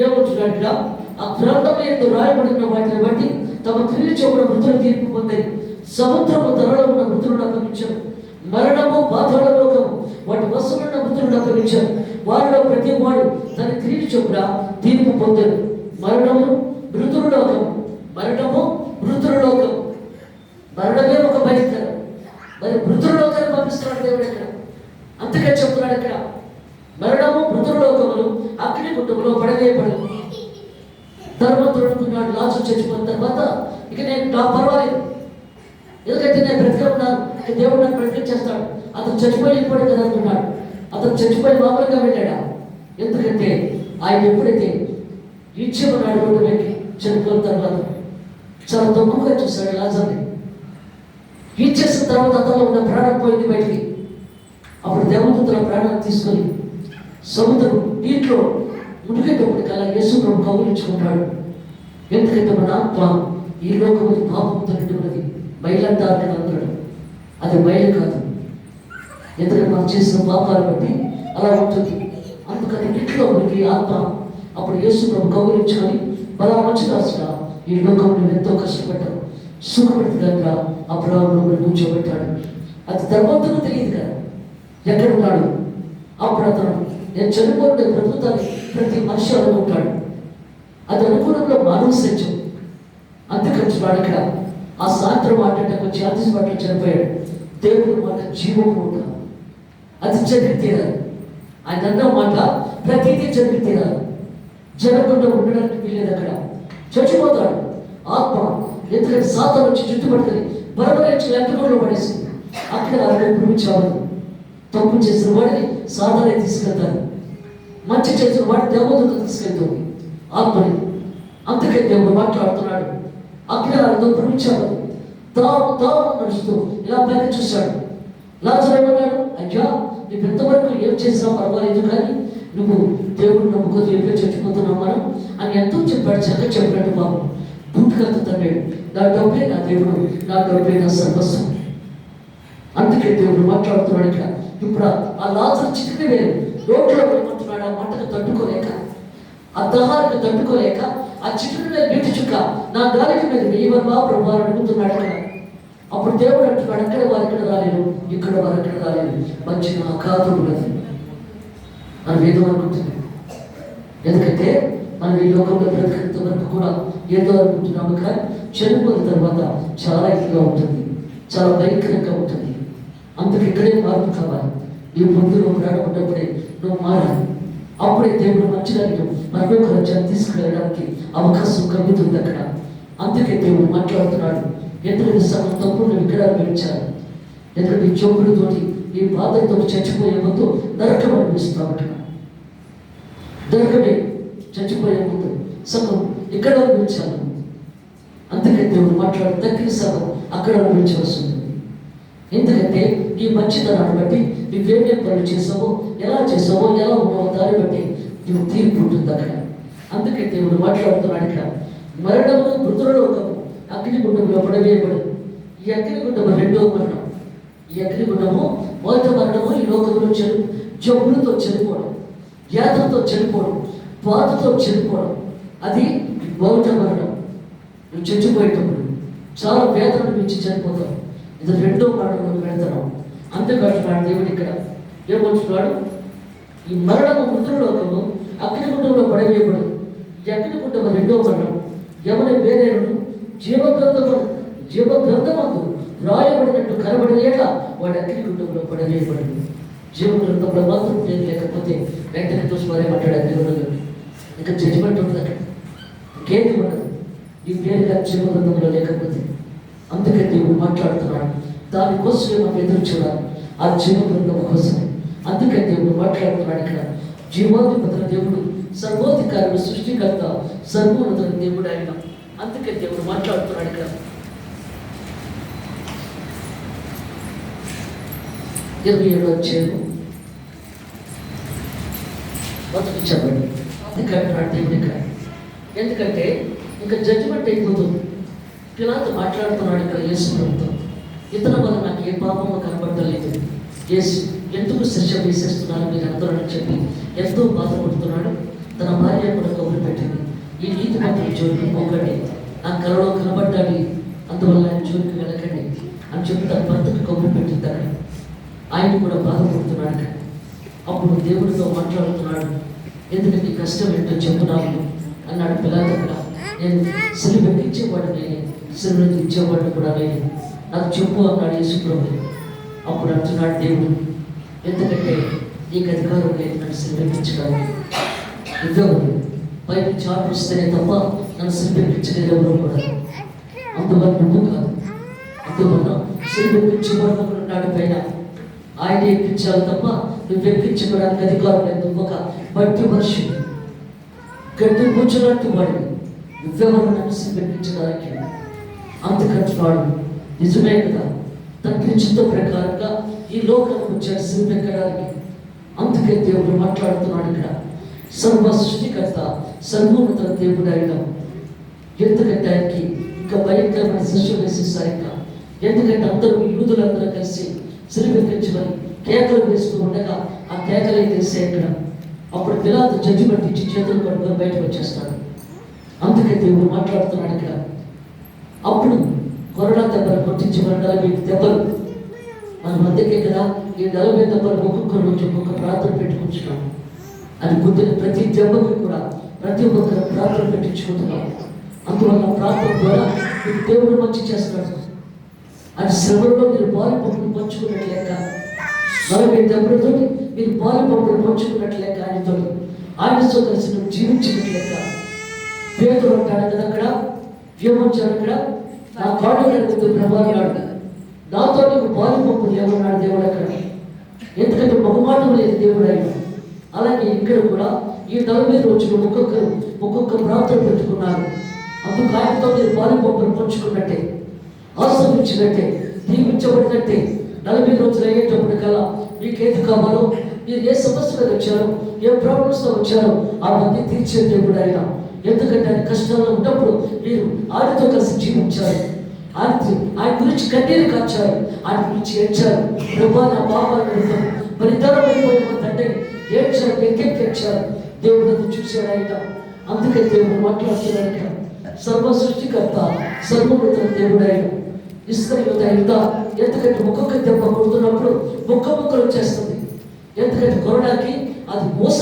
A: ఏమంటున్నాడు ఇక్కడ? ఆ గ్రంథంలో ఎంతో రాయబడిన వాటిని బట్టి తమ క్రియ చొప్పున మృతులు తీర్పు పొందాయి. సముద్రము ధరలో ఉన్న మృతులను అప్పగించారు. మరణము, పాతాళ లోకము వాటి వస్తువులున్న మృతులను అప్పగించారు. వారిలో ప్రతి వాడు తన క్రియ చొప్పున తీర్పు పొందాడు. మరణము, మృతుల లోకము. మరణము, మృతుల లోకము. మరణమే ఒక భయంకరం. మరి మృతుల లోకాన్ని పంపిస్తున్నాడు దేవుడు ఇక్కడ. అందుకే చెప్తున్నాడు ఇక్కడ, మరణము, మృతుల లోకములు అగ్ని గుండములో పడవేయబడు. ధర్మంతుడు అనుకున్నాడు, లాజరు చచ్చిపోయిన తర్వాత ఇక నేను నా పర్వాలేదు, ఎందుకంటే నేను బ్రతికే ఉన్నాను, ఇక దేవుడు నాకు బ్రతికించేస్తాడు. అతను చచ్చిపోయి వెళ్ళిపోయాడు కదా అనుకున్నాడు. అతను చచ్చిపోయి మామూలుగా వెళ్ళాడా? ఎందుకంటే ఆయన ఎప్పుడైతే ఇచ్చేమన్నాడు రోడ్డు వ్యక్తి చనిపోయిన తర్వాత చాలా తక్కువగా చూశాడు లాజర్ని. ఇచ్చేసిన తర్వాత అతను ఉన్న ప్రాణం పోయింది బయటికి. అప్పుడు దేవదూతల ప్రాణాన్ని తీసుకొని సముద్రం నీటిలో మునిగేటప్పటికల్లా యేసు ప్రభు కౌగిలించుకుంటాడు. ఎందుకంటే మన ఆత్మ ఈ లోకము పాపంతో నిండి ఉన్నది. బయలంటారు అందరూ, అది బయలు కాదు. ఎందుకంటే మనం చేసిన పాపాలు బట్టి అలా ఉంటుంది. అందుకని నీటిలో మునిగి ఆత్మ అప్పుడు యేసు ప్రభు కౌగిలించుకొని బలా మంచి రాసిన ఈ లోకంలో ఎంతో కష్టపడ్డాడు, సుఖపెడుతుందట. అప్పుడు కూర్చోబెట్టాడు. అది ధర్మంతుడు తెలియదు కదా ఎక్కడున్నాడు. అప్పుడు అతను నేను చనిపోతే బ్రతుకుతాను ప్రతి మనిషి అనుకుంటాడు. అది అనుకూలంలో మానవ సత్యం. అందుకంటున్నాడు ఇక్కడ, ఆ సాయంత్రం మాట్లాడే వచ్చి ఆతిథ్య చనిపోయాడు. దేవుడు మాట జీవమూట, అది జరిగి తీరాలి. ఆయన అన్న మాట ప్రతిదీ జరిగి తీరాలి. జరగకుండా ఉండడానికి వీలేదు. అక్కడ చచ్చిపోతాడు ఆత్మ. ఎందుకంటే సాతాను వచ్చి చుట్టుపడుతుంది, బరబరించి లెక్కలో పడేసింది. అక్కడ అక్కడ భూమించాలి. తప్పు చేసిన వాడిని సాతానే తీసుకెళ్తారు, మంచి చేసిన వాడిని దేవతతో తీసుకెళ్తుంది ఆత్మని. అందుకే దేవుడు మాట్లాడుతున్నాడు. అక్కడ అర్థం భ్రమించాడు. తాము నడుస్తూ ఇలా పైన చూశాడు. లాజరు ఏమన్నాడు? అయ్యా, నువ్వు ఎంతవరకు ఏం చేసినా పర్వాలేదు, కానీ నువ్వు దేవుడు నమ్ముకొని ఎప్పుడో చచ్చిపోతున్నావు మనం అని ఎంతో చెప్పాడు. చక్కగా చెప్పినట్టు బాబు బూట్కలతో తన్నాడు. నా డబ్బే నా దేవుడు, నా డబ్బే నా సర్వస్వం. అందుకే దేవుడు మాట్లాడుతున్నాడు ఇక్కడ. ఇప్పుడు ఆ లాజరు చిటికి వేరు రోడ్లో ఏమంటున్నాడు? ఆ మంటకు తట్టుకోలేక, ఆ దహానికి తట్టుకోలేక, ఆ చిటికి మీద నీటి చుక్క నా గాలికి మీద వేయవా ప్రభు అడుగుతున్నాడు అక్కడ. అప్పుడు దేవుడు అంటున్నాడు, అక్కడ వారు ఇక్కడ రాలేదు, ఇక్కడ వారు ఎక్కడ రాలేదు, మంచిగా అకాతం ఉన్నది మనం ఏదో అనుకుంటున్నాం. ఎందుకంటే మనం ఈ లోకంలో బ్రతికేంత వరకు కూడా ఏదో అనుకుంటున్నాము, కానీ చనిపోయిన తర్వాత చాలా ఇదిగా ఉంటుంది, చాలా భయంకరంగా ఉంటుంది. అందుకు ఇక్కడే మార్పు కావాలి. ఈ ముందు నువ్వు రాడబడ్డప్పుడే నువ్వు మారాలి. అప్పుడే దేవుడు మంచిగా మరొక రాజ్యాన్ని తీసుకువెళ్ళడానికి అవకాశం కలుగుతుంది అక్కడ. అందుకే దేవుడు మాట్లాడుతున్నాడు. ఎందుకంటే సగం తప్పులు ఇక్కడ పెంచాలి. ఎందుకంటే ఈ చోపులతోటి, ఈ బాధతో చచ్చిపోయే ముందు నరకం అనిపిస్తున్నాం అక్కడ. నరకమే చచ్చిపోయే ముందు సగం ఇక్కడ అనిపించాలి. అందుకే దేవుడు మాట్లాడు, తగ్గిన సగం అక్కడ అనిపించవలసి ఉంటుంది. ఎందుకంటే ఈ మంచితనాన్ని బట్టి నువ్వేమేం పనులు చేసావో, ఎలా చేసావో, ఎలా ఉన్నావో దాన్ని బట్టి నువ్వు తీర్పు ఉంటుంది అక్కడ. అందుకే దేవుడు మాట్లాడుతున్నాడు ఇక్కడ. మరణము మృతులలోకము అగ్నిగుండంలో పడవేయబడు. ఈ అగ్నిగుండము రెండవ మరణం. ఈ అగ్నిగుండము మొదటి మరణము ఈ లోకంలో జబ్బులతో చనిపోవడం, వ్యాధులతో చనిపోవడం, బాధతో చనిపోవడం, అది మొదటి మరణం. నువ్వు చచ్చిపోయేటప్పుడు చాలా వేదనను మించి చనిపోతావు. ఇది రెండో మరణంలో వెళ్తున్నావు. అంతేకాదు దేవుడు ఇక్కడ ఏమంటున్నాడు? ఈ మరణము మృతులలోకము అగ్నిగుండంలో పడవేయబడు. ఈ అగ్నిగుండము రెండో మరణం. ఎవరి వేరేను జీవగ్రంథమందు రాయబడినట్టు కనబడిన ఏళ్ళ వాడి అగ్నిగుండంలో పడవేయబడు. జీవగ్రంథంలో మాత్రం పేరు లేకపోతే వెంటనే చూసుకోలేమంటాడు అగ్నిగుండంలో. ఇంకా జడ్జిమెంట్ ఉంటుంది అక్కడ, ఇంకేది ఉండదు ఈ పేరుగా జీవగ్రంథంలో లేకపోతే. అందుకే దేవుడు మాట్లాడుతున్నాడు. దానికోసమే మనం ఎదురు చూడాలి, ఆ జీవగ్రంథం కోసమే. అందుకే దేవుడు మాట్లాడుతున్నాడు ఇక్కడ. జీవాధిపతుల దేవుడు, సర్వోధికారుడు, సృష్టికర్త, సర్వోన్నతుల దేవుడు ఆయన. అందుకే దేవుడు మాట్లాడుతున్నాడు ఇక్కడ. 27వ అధ్యాయం మొదటి చెప్పండి. అందుకంటున్నాడు దేవుడు ఇక్కడ. ఎందుకంటే ఇంకా జడ్జిమెంట్ అయిపోతుంది. పిలాతు మాట్లాడుతున్నాడు ఇక్కడ యేసు ప్రభుతో. ఇతని వల్ల నాకు ఏ పాపము కనబడలేదు, యేసు ఎందుకు శిక్ష వేసేస్తున్నాను మీరు అందరూ చెప్పి ఎంతో బాధపడుతున్నాడు. తన భార్య కూడా కబురు పెట్టింది, ఈ నీతి మాత్రం జోలికి పోకండి, నా కలలో కనబడ్డాడు, అందువల్ల ఆయన జోలికి వెళ్ళకండి అని చెప్పి తన భర్తకు కబురు పెట్టింది అక్కడ. ఆయన కూడా బాధపడుతున్నాడు అక్కడ. అప్పుడు దేవుడితో మాట్లాడుతున్నాడు. ఎందుకంటే ఈ కష్టం ఏంటో చెప్తున్నాను అన్నాడు పిలాతు అక్కడ. నేను సిలువ ఎక్కించేవాడు నేనే, సిలువను ఇచ్చేవాడు కూడా నేనే, నాకు చెప్పు అన్నాడు యేసు ప్రభువు. అప్పుడు అంటున్నాడు దేవుడు, ఎందుకంటే నీకు అధికారం లేదు నన్ను సిలువ ఎక్కించడానికి. ఇద్దరు పైకి చాటు ఇస్తేనే తప్ప నన్ను సిలువ ఎక్కించలేదు ఎవరు కూడా. అందువల్ల నువ్వు కాదు, అందువల్ల సిలువ ఎక్కించేవాడు ఉన్నాడు పైన, ఆయన ఎక్కించాలి తప్ప నువ్వు ఎక్కించుకోవడానికి అధికారం లేదు. ఒక బట్టి మనిషి గట్టి కూర్చున్నట్టు వాడు నువ్వెవరు నన్ను సిలువ ఎక్కించడానికి. అందుకంటున్నాడు నిజమే కదా, తండ్రి చిత్త ప్రకారంగా ఈ లోకానికి వచ్చాడు సిలువ ఎక్కడానికి. అందుకే దేవుడు మాట్లాడుతున్నాడు ఇక్కడ. సర్వ సృష్టికర్త, సర్వోన్నత దేవుడు ఆయన. ఎందుకంటే ఆయనకి ఇంకా భయంకరమైన శిక్ష వేసేసారు ఇంకా. ఎందుకంటే అందరూ యూదులందరూ కలిసి సిలువ ఎక్కించమని కేకలు వేస్తూ ఉండగా ఆ కేకలే తెలిసే ఇక్కడ. అప్పుడు పిలాతు జడ్జిమెంట్ ఇచ్చి చేతులు పట్టుకొని బయటకు వచ్చేస్తాడు. అందుకే దేవుడు మాట్లాడుతున్నాడు ఇక్కడ. అప్పుడు కొరడా దెబ్బలు కొట్టించి 40 దెబ్బలు మన మధ్యకే కదా. ఈ 40 దెబ్బలు ఒక్కొక్కరు వచ్చి ఒక్కొక్క ప్రార్థన పెట్టుకుంటున్నాం. అది గుద్దిన ప్రతి దెబ్బకి కూడా ప్రతి ఒక్కరు ప్రార్థన పెట్టించుకుంటున్నాం. అందువల్ల ప్రార్థన ద్వారా మీరు దేవుడు మంచి చేస్తున్నాడు. అది శ్రమలో మీరు పాలు పంపులు పంచుకున్నట్లేక, 40 దెబ్బలతో మీరు పాలు పంపులు పంచుకున్నట్లేక ఆయనతో కలిసి నువ్వు జీవించినట్లేక. పేదలు అంటాడు కదా అక్కడ, ఏమొచ్చాడు అక్కడ, నా కాడు కడుగుతూ ప్రభావాడు నాతో నీకు పాలు పంపులు లేవన్నాడు దేవుడు అక్కడ. ఎందుకంటే బహుమాటం లేదు దేవుడు ఆయన. అలాగే ఇక్కడ కూడా ఈ 40 రోజులు ఒక్కొక్క ప్రార్థన పెట్టుకున్నారు. అందుకు ఆయనతో మీరు పాలు పంపులు పంచుకున్నట్టే, ఆశ్రమించినట్టే, దీవించబడినట్టే 40 రోజులు అయ్యేటప్పుడు కల్లా మీకు ఏది కావాలో, మీరు ఏ సమస్య మీద వచ్చారో, ఏ ప్రాబ్లమ్స్తో వచ్చారో అవన్నీ తీర్చే దేవుడు ఆయన. ఎందుకంటే ఆయన కష్టాల్లో ఉన్నప్పుడు మీరు ఆయనతో కలిసి జీవించారు. ఆయన గురించి కన్నీరు కాచారు, ఆయన గురించి ఏడ్చారు. ప్రభా నా పాపాలు పరిధానం అయిపోయిన తండ్రిని ఏడ్చారు, ఎక్కెక్కారు. దేవుడు అది చూశాడు ఆయన. అందుకే దేవుడు మాట్లాడుతున్నాడు. సర్వ సృష్టికర్త, సర్వోన్నత దేవుడు ఆయన. ఇస్కరియోత యుద్ధ ఎందుకంటే ఒక్కొక్క దెబ్బ కొడుతున్నప్పుడు ముక్కలు వచ్చేస్తుంది. ఎందుకంటే కొరడాకి అది మోస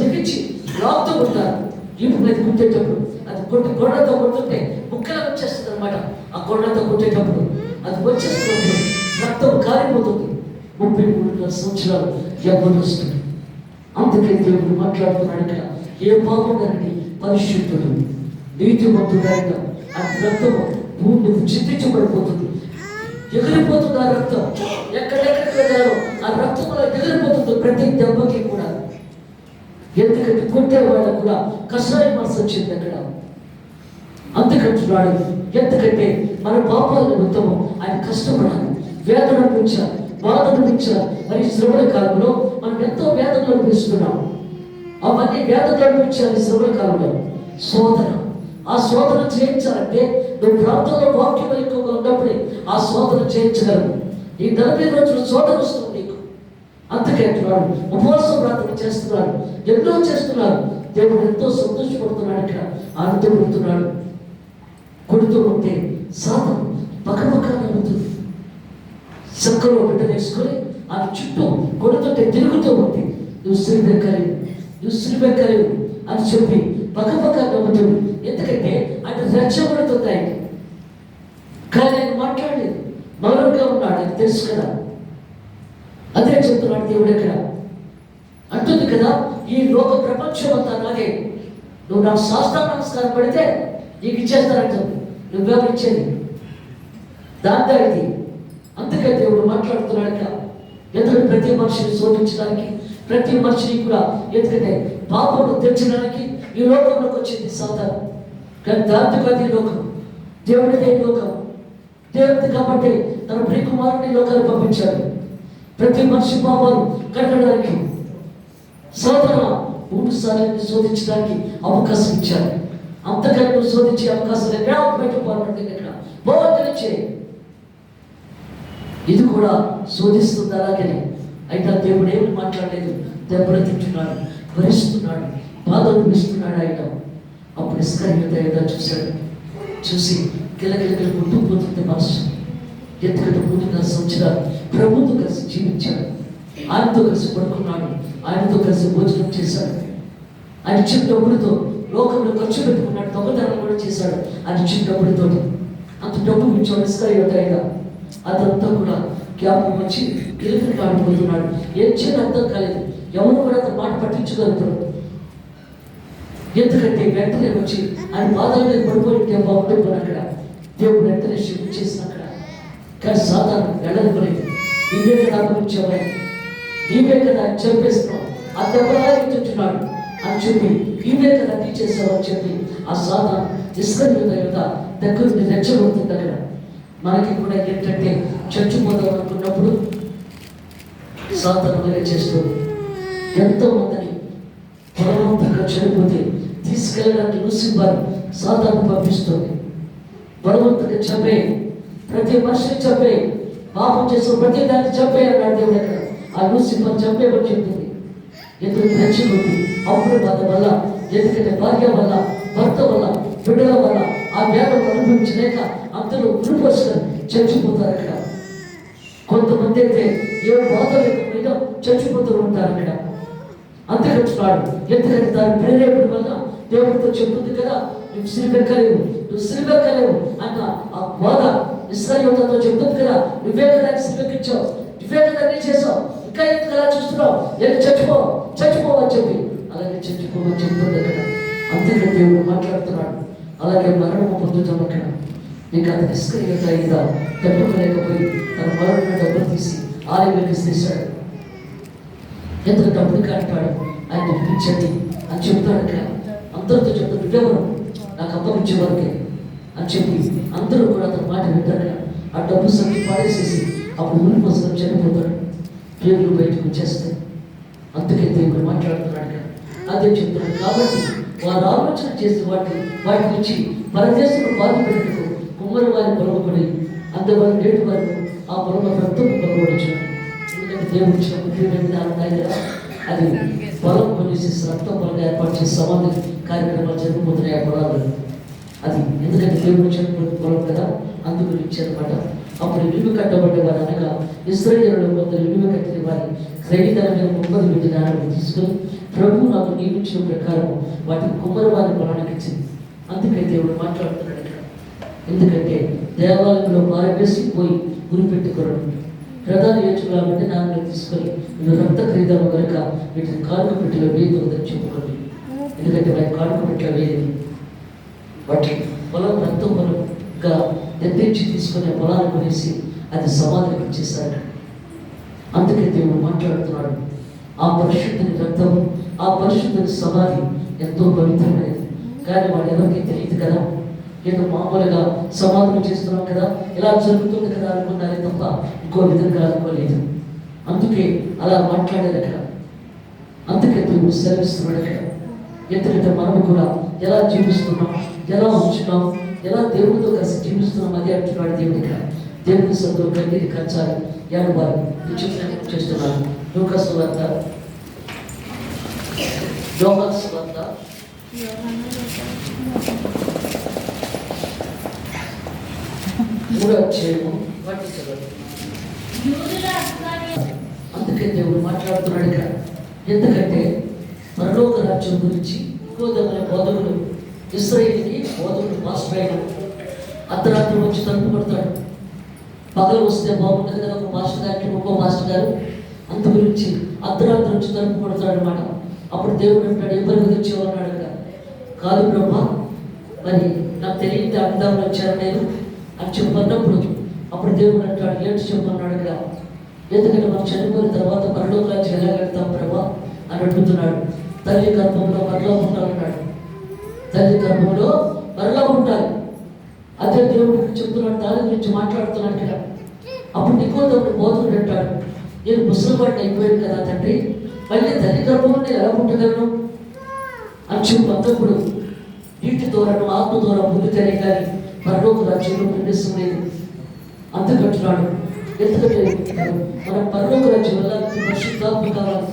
A: బిగించి లాక్తో కొట్టారు. ఇప్పుడు అది కుట్టేటప్పుడు అది కొరడాతో కొడుతుంటే ముక్కలు వచ్చేస్తుంది అనమాట. ఆ కొరడాతో కొట్టేటప్పుడు అది వచ్చేస్తున్నప్పుడు రక్తం కారిపోతుంది. 33 సంవత్సరాలు యవ్వనస్తుడు. అందుకే దేవుడు మాట్లాడుతున్నాడు ఇక్కడ, ఏ పాపం గారిని పరిశుద్ధుడు నీతిమంతుడు ఆయన. ఆ రక్తము భూమి మీద చింతించబడిపోతుంది, ఎగిరిపోతుంది. ఆ రక్తం ఎక్కడెక్కడికి వెళ్ళారో ఆ రక్తంలో ఎగిరిపోతుంది ప్రతి దెబ్బకి కూడా. ఎందుకంటే కొట్టేవాళ్ళకు కూడా కషాయం మనసు వచ్చింది అక్కడ. అందుకంటున్నాడు, ఎందుకంటే మన పాపాల నిమిత్తము ఆయన కష్టపడాలి, వేదన అనిపించాలి, బాధ అనిపించాలి. మరి శ్రమల కాలంలో మనం ఎంతో వేదనలు అనిపిస్తున్నాం. అవన్నీ వేదనలు అనిపించాలి శ్రమల కాలంలో. శోధన, ఆ శోధన చేయించాలంటే నువ్వు ప్రాంతంలో వాక్యం ఎక్కువగా ఉన్నప్పుడే ఆ శోధన చేయించగలవు. ఈ 40 రోజులు శోధన వస్తుంది నీకు. అందుకే అంటున్నాడు, ఉపవాస ప్రార్థన చేస్తున్నాడు, ఎన్నో చేస్తున్నారు. దేవుడు ఎంతో సంతోషపడుతున్నాడు. ఇక్కడ ఆనందపడుతున్నాడు. కొడుతూ ఉంటే సాధన పక్కపక్క నవ్వుతుంది. చక్కలో బిడ్డ వేసుకొని ఆ చుట్టూ కొడుతుంటే తిరుగుతూ ఉంది. నువ్వు శ్రీబెక్కలేవు అని చెప్పి పక్కపక్క నవ్వుతుంది. ఎందుకంటే అంటే రెచ్చగొడుతుంది ఆయన. కానీ ఆయన మాట్లాడలేదు, మౌనంగా ఉన్నాడు. ఆయన తెలుసు కదా. అదే చెప్తున్నాడు దేవుడు ఇక్కడ. అంటుంది కదా, ఈ లోక ప్రపంచం అంతా అలాగే. నువ్వు నాకు శాస్త్రాన్ని నమస్కారం పడితే నీకు ఇచ్చేస్తానంటుంది. నువ్వెవరు ఇచ్చేది దాంతో ఇది. అందుకే దేవుడు మాట్లాడుతున్నాడు ఇక్కడ. ఎందుకంటే ప్రతి మనిషిని శోధించడానికి, ప్రతి మనిషిని కూడా ఎందుకంటే పాపను తెచ్చడానికి ఈ లోకంలోకి వచ్చింది సాతాను. కానీ దాంతో కాదు ఈ లోకం, దేవుడిదే లోకం. దేవుడి కాబట్టి తన ప్రియకుమారుని లోకాన్ని పంపించాడు. ప్రతి మనిషి పాపాలు కడగడానికి సాధన 3 సార్లు శోధించడానికి అవకాశం ఇచ్చాడు. అంతకన్నా నువ్వు శోధించే అవకాశం ఎక్కడ బయటపోవాలంటే ఇక్కడ పోవచ్చే. ఇది కూడా శోధిస్తుంది అలాగనే. అయితే దేవుడు ఏమి మాట్లాడలేదు, దెబ్బలు తింటున్నాడు, భరిస్తున్నాడు, బాధ అనిపిస్తున్నాడు ఆయన. అప్పుడు ఇస్కరియోత చూశాడు. చూసి గిలగిలగిల గుట్టుకుపోతుంది మనసు. ఎందుకంటే 3 సంవత్సరాలు ప్రభుతో కలిసి జీవించాడు, ఆయనతో కలిసి పడుకున్నాడు, ఆయనతో కలిసి భోజనం చేశాడు. ఆయన చిన్న డబ్బులతో లోకంలో ఖర్చు పెట్టుకున్నాడు, దొంగతనం కూడా చేశాడు ఆయన చిన్న డబ్బులతో. అంత డబ్బు ఇచ్చాడు ఇస్కరియోత ఆయన. అదంతా కూడా జ్ఞాపకం వచ్చి గిలిగిలి కాడిపోతున్నాడు. ఏం చేయాలి అర్థం కాలేదు. ఎవరు కూడా అతను మాట పట్టించగలుగుతాడు. ఎందుకంటే వెంటనే వచ్చి ఆయన బాధల మీద పడిపోయింటే బాగుంటుంది అక్కడ. దేవుడు వెంటనే శిక్ష చేసిన అక్కడ. కానీ సాధారణ వెళ్ళనుకోలేదు. నీవే కదా అప్పగించావా, నీవే కదా చంపేస్తున్నావు, ఆ దెబ్బలాగించున్నాడు అని చెప్పి నీవే కదా తీసేసావు అని చెప్పి ఆ సాధారణ ఇస్కరియోత దగ్గర నుండి రెచ్చగొడుతుంది అక్కడ. మనకి కూడా ఏంటంటే చచ్చిపోదాం అనుకున్నప్పుడు సాతాను వేరే చేస్తుంది. ఎంతో మందిని బలవంతంగా చనిపోతే తీసుకెళ్ళడానికి లూసిఫర్ సాతాను పంపిస్తుంది. బలవంతంగా చంపే, ప్రతి మనిషిని చంపే, పాపం చేసిన ప్రతి దాన్ని చంపే అన్నాడు దేవుడు అక్కడ. ఆ లూసిఫర్ చంపేమని చెప్తుంది. ఎందుకు రెచ్చగొట్టి అప్పుడు బాధ వల్ల, ఎందుకంటే భార్య వల్ల, భర్త వల్ల, బిడ్డల వల్ల ఆ వ్యాధం అనుభవించలేక అందరూ ఉరిపోసుకొని చచ్చిపోతారు అక్కడ. కొంతమంది అయితే ఏ బాధ లేకపోయినా చచ్చిపోతూ ఉంటారు అక్కడ. అంతేకంటున్నాడు. ఎందుకంటే దాని ప్రేరేపణ వల్ల దేవుడితో చెప్తుంది కదా, నువ్వు సిరిపెక్కలేవు, నువ్వు సిరిపెక్కలేవు అన్న ఆ బోధ ఇశ్రాయేలుతో చెప్తుంది కదా, నువ్వే కదా సిరిపెక్కించావు, నువ్వే కదా అన్నీ చేసావు, ఇంకా ఎందుకు అలా చూస్తున్నావు, వెళ్ళి చచ్చిపో అని చెప్పి అలాగే చచ్చిపోమని చెప్తుంది అక్కడ. అంతేకాదు దేవుడు మాట్లాడుతున్నాడు. అలాగే మరణము పొందుతాం అక్కడ. నీకు అది ఇస్కరియోత అయిందా తట్టుకోలేకపోయి తన మరణం డబ్బులు తీసి ఆలయంలోకి తీశాడు. ఎందుకు డబ్బులు కాంటాడు, ఆయన పిలిపించండి అని చెప్తాడు అక్కడ. అందరితో చెప్తాడు, నువ్వెవరు నాకు అప్పగించే వరకే అని చెప్పి అందరూ కూడా అతని మాట వింటారు. ఆ డబ్బు సంఖ్య పాడేసేసి అప్పుడు ఊరి కోసం చనిపోతాడు. పేర్లు బయటకు వచ్చేస్తాయి. అందుకే దేవుడు మాట్లాడుతున్నాడు. అదే చెప్తున్నాడు. కాబట్టి వారు ఆలోచన చేసి వాటి నుంచి పరదేశంలో బాధ పెట్టకు కుమ్మరి వారి పొలవబడి అందువల్ల నేటి వరకు ఆ పొలవ రక్తం పొలవడచ్చు. ఎందుకంటే దేవుడు ఇచ్చిన బుద్ధి అది పొలం కొనేసి రక్తం పొలంగా ఏర్పాటు చేసి సమాధి కార్యక్రమాలు జరుగుతున్నాయి ఆ పొలాలు. అది ఎందుకంటే దేవుడు ఇచ్చిన పొలం కదా, అందుకు ఇచ్చారన్నమాట. అప్పుడు ఇల్లు కట్టబడ్డవారు అనగా ఇశ్రాయేలులో కొందరు ఇల్లు కట్టిన వారి క్రయధనమైన 30 వెండి నాణాలు తీసుకొని ప్రభు నాకు నియమించిన ప్రకారం వాటిని కుమ్మరి వారి పొలానికి ఇచ్చింది. అందుకే దేవుడు మాట్లాడుతున్నాడు ఇక్కడ. ఎందుకంటే దేవాలయంలో పారవేసి పోయి గురిపెట్టుకోవడం ప్రధాన యోచనలా ఉంటే నాన్నలు తీసుకొని నువ్వు రక్త ఖరీదాము కనుక వీటిని కానుక పెట్టిలో వేయకూడదని చెప్పుకోండి. ఎందుకంటే వారి కానుక పెట్టిలో వేయలేదు. వాటి పొలం రక్తం పొలంగా తెప్పించి తీసుకునే పొలాన్ని కొనేసి అది సమాధికి ఇచ్చేశాడు. అందుకే దేవుడు మాట్లాడుతున్నాడు. ఆ పరిశుద్ధుని రక్తం, ఆ పరిశుద్ధుని సమాధి ఎంతో పవిత్రమైనది. కానీ వాడు ఎవరికి తెలియదు కదా. ఏదో మామూలుగా సమాధులు చేస్తున్నాం కదా, ఇలా జరుగుతుంది కదా అనుకున్నారే తప్ప ఇంకో విధంగా అనుకోలేదు. అందుకే అలా మాట్లాడారు అక్కడ. అందుకే దేవుడు సెలవిస్తున్నాడు అక్కడ. ఎందుకంటే మనము కూడా ఎలా జీవిస్తున్నాం, ఎలా ఉంచున్నాం, ఎలా దేవుడితో కలిసి జీవిస్తున్నాం అదే అంటున్నాడు దేవుడు ఇక్కడ. దేవుని సొంతం కన్నీరు కంచాలి ఏడవాలి చేస్తున్నాను. లూకా సువార్త, యోహాను సువార్త 3వ అధ్యాయము అందుకే దేవుడు మాట్లాడుతున్నాడు ఇక్కడ. ఎందుకంటే పరలోక రాజ్యం గురించి ఇంకోదమైన బోధకుడు ఇశ్రాయేలుకి బోధకుడు మాస్టర్ అయిన అర్ధరాత్రి వచ్చి తలుపు కొడతాడు. పగలు వస్తే బాగుంటుంది కదా, ఒక మాస్టర్ గారికి ఇంకో మాస్టర్ గారు అంత గురించి అర్ధరాత్రి వచ్చి తలుపు కొడతాడు అనమాట. అప్పుడు దేవుడు అంటాడు, ఎవరికి తెచ్చేవాడు కదా. కాదు బ్రహ్మ, మరి నాకు తెలియదు అర్థంలో వచ్చాను నేను అని చెప్పన్నప్పుడు అప్పుడు దేవుడు అంటాడు, ఏంటి చెప్పన్నాడు కదా. ఎందుకంటే మనం చనిపోయిన తర్వాత పరలోక రాజ్యం ఎలా వెళ్తాం ప్రభా అని అడుగుతున్నాడు. తల్లి గర్భంలో మరలా ఉంటానన్నాడు. తల్లి గర్భంలో మరలా ఉంటారు. అదే దేవుడు చెప్తున్నాడు, దాని గురించి మాట్లాడుతున్నాడు కదా. అప్పుడు నికోదేవుడు బోధకుడు అంటాడు, నేను ముసలివాడిని అయిపోయాను కదా తండ్రి, మళ్ళీ తల్లి గర్భంలో నేను ఎలా ఉండగలను అని చెప్పు. అన్నప్పుడు నీటి దూరను ఆత్మ దూరం పొందితేనే కానీ పరలోక రాజ్యంలో ప్రవేశం లేదు అంతకంటున్నాడు. ఎందుకంటే మనం పరలోక రాజ్యం వల్ల పరిశుద్ధాత్మ కావాలి.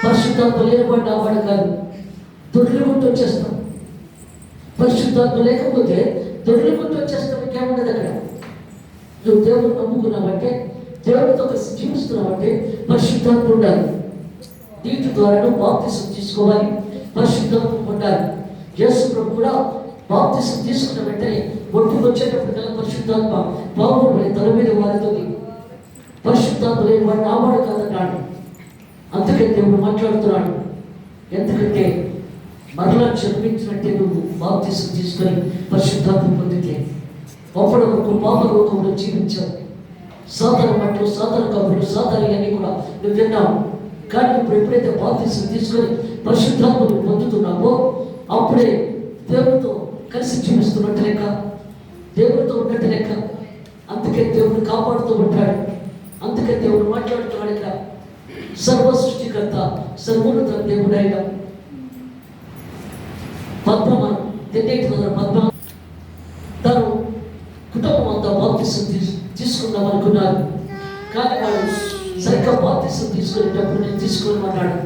A: పరిశుద్ధాత్మ లేనివాడు నా వాడు కాదు, దొరికినట్టు వచ్చేస్తాం. పరిశుద్ధాత్మ లేకపోతే దొరికినట్టు వచ్చేస్తాం. ఇంకేముండదు అక్కడ. నువ్వు దేవుడు నమ్ముకున్నావంటే, దేవుడితో కలిసి జీవిస్తున్నావంటే పరిశుద్ధాత్మ ఉండాలి. నీటి ద్వారా బాప్తిసం తీసుకోవాలి, పరిశుద్ధాత్మ ఉండాలి. యేసు ప్రభు కూడా బాప్తిసం తీసుకున్న వెంటనే ఒడ్డుకు వచ్చేటప్పటికల్లా పరిశుద్ధాత్మ పావులు తల మీద వారితోంది. పరిశుద్ధాత్మ లేని వాడు నావాడు కాదన్నాడు. అందుకే దేవుడు మాట్లాడుతున్నాడు. ఎందుకంటే మరలా జన్మించినట్టే నువ్వు బాప్తిసం తీసుకొని పరిశుద్ధాత్మ పొందితే అప్పుడు ఒక పాపలోకంలో జీవించావు. సాధారణ మట్లు, సాధారణ కబుర్లు, సాధారణన్నీ కూడా నువ్వు విన్నావు. కానీ ఇప్పుడు ఎప్పుడైతే బాప్తిసం తీసుకొని పరిశుద్ధాత్మను పొందుతున్నావో అప్పుడే దేవుడితో కలిసి జీవిస్తున్నట్టు లెక్క, దేవుడితో ఉన్నట్టు లెక్క. అందుకే దేవుడు కాపాడుతూ ఉంటాడు. అందుకే దేవుడు మాట్లాడుతున్నాడు ఇక్కడ. సర్వ సృష్టికర్త, సర్వోన్నత దేవుడు ఆయన. పద్మ తను కుటుంబం అంతా బాప్తిసం తీసుకుందాం అనుకున్నారు. కానీ వాడు సరిగ్గా బాప్తిసం తీసుకునేటప్పుడు నేను తీసుకోమన్నాడు.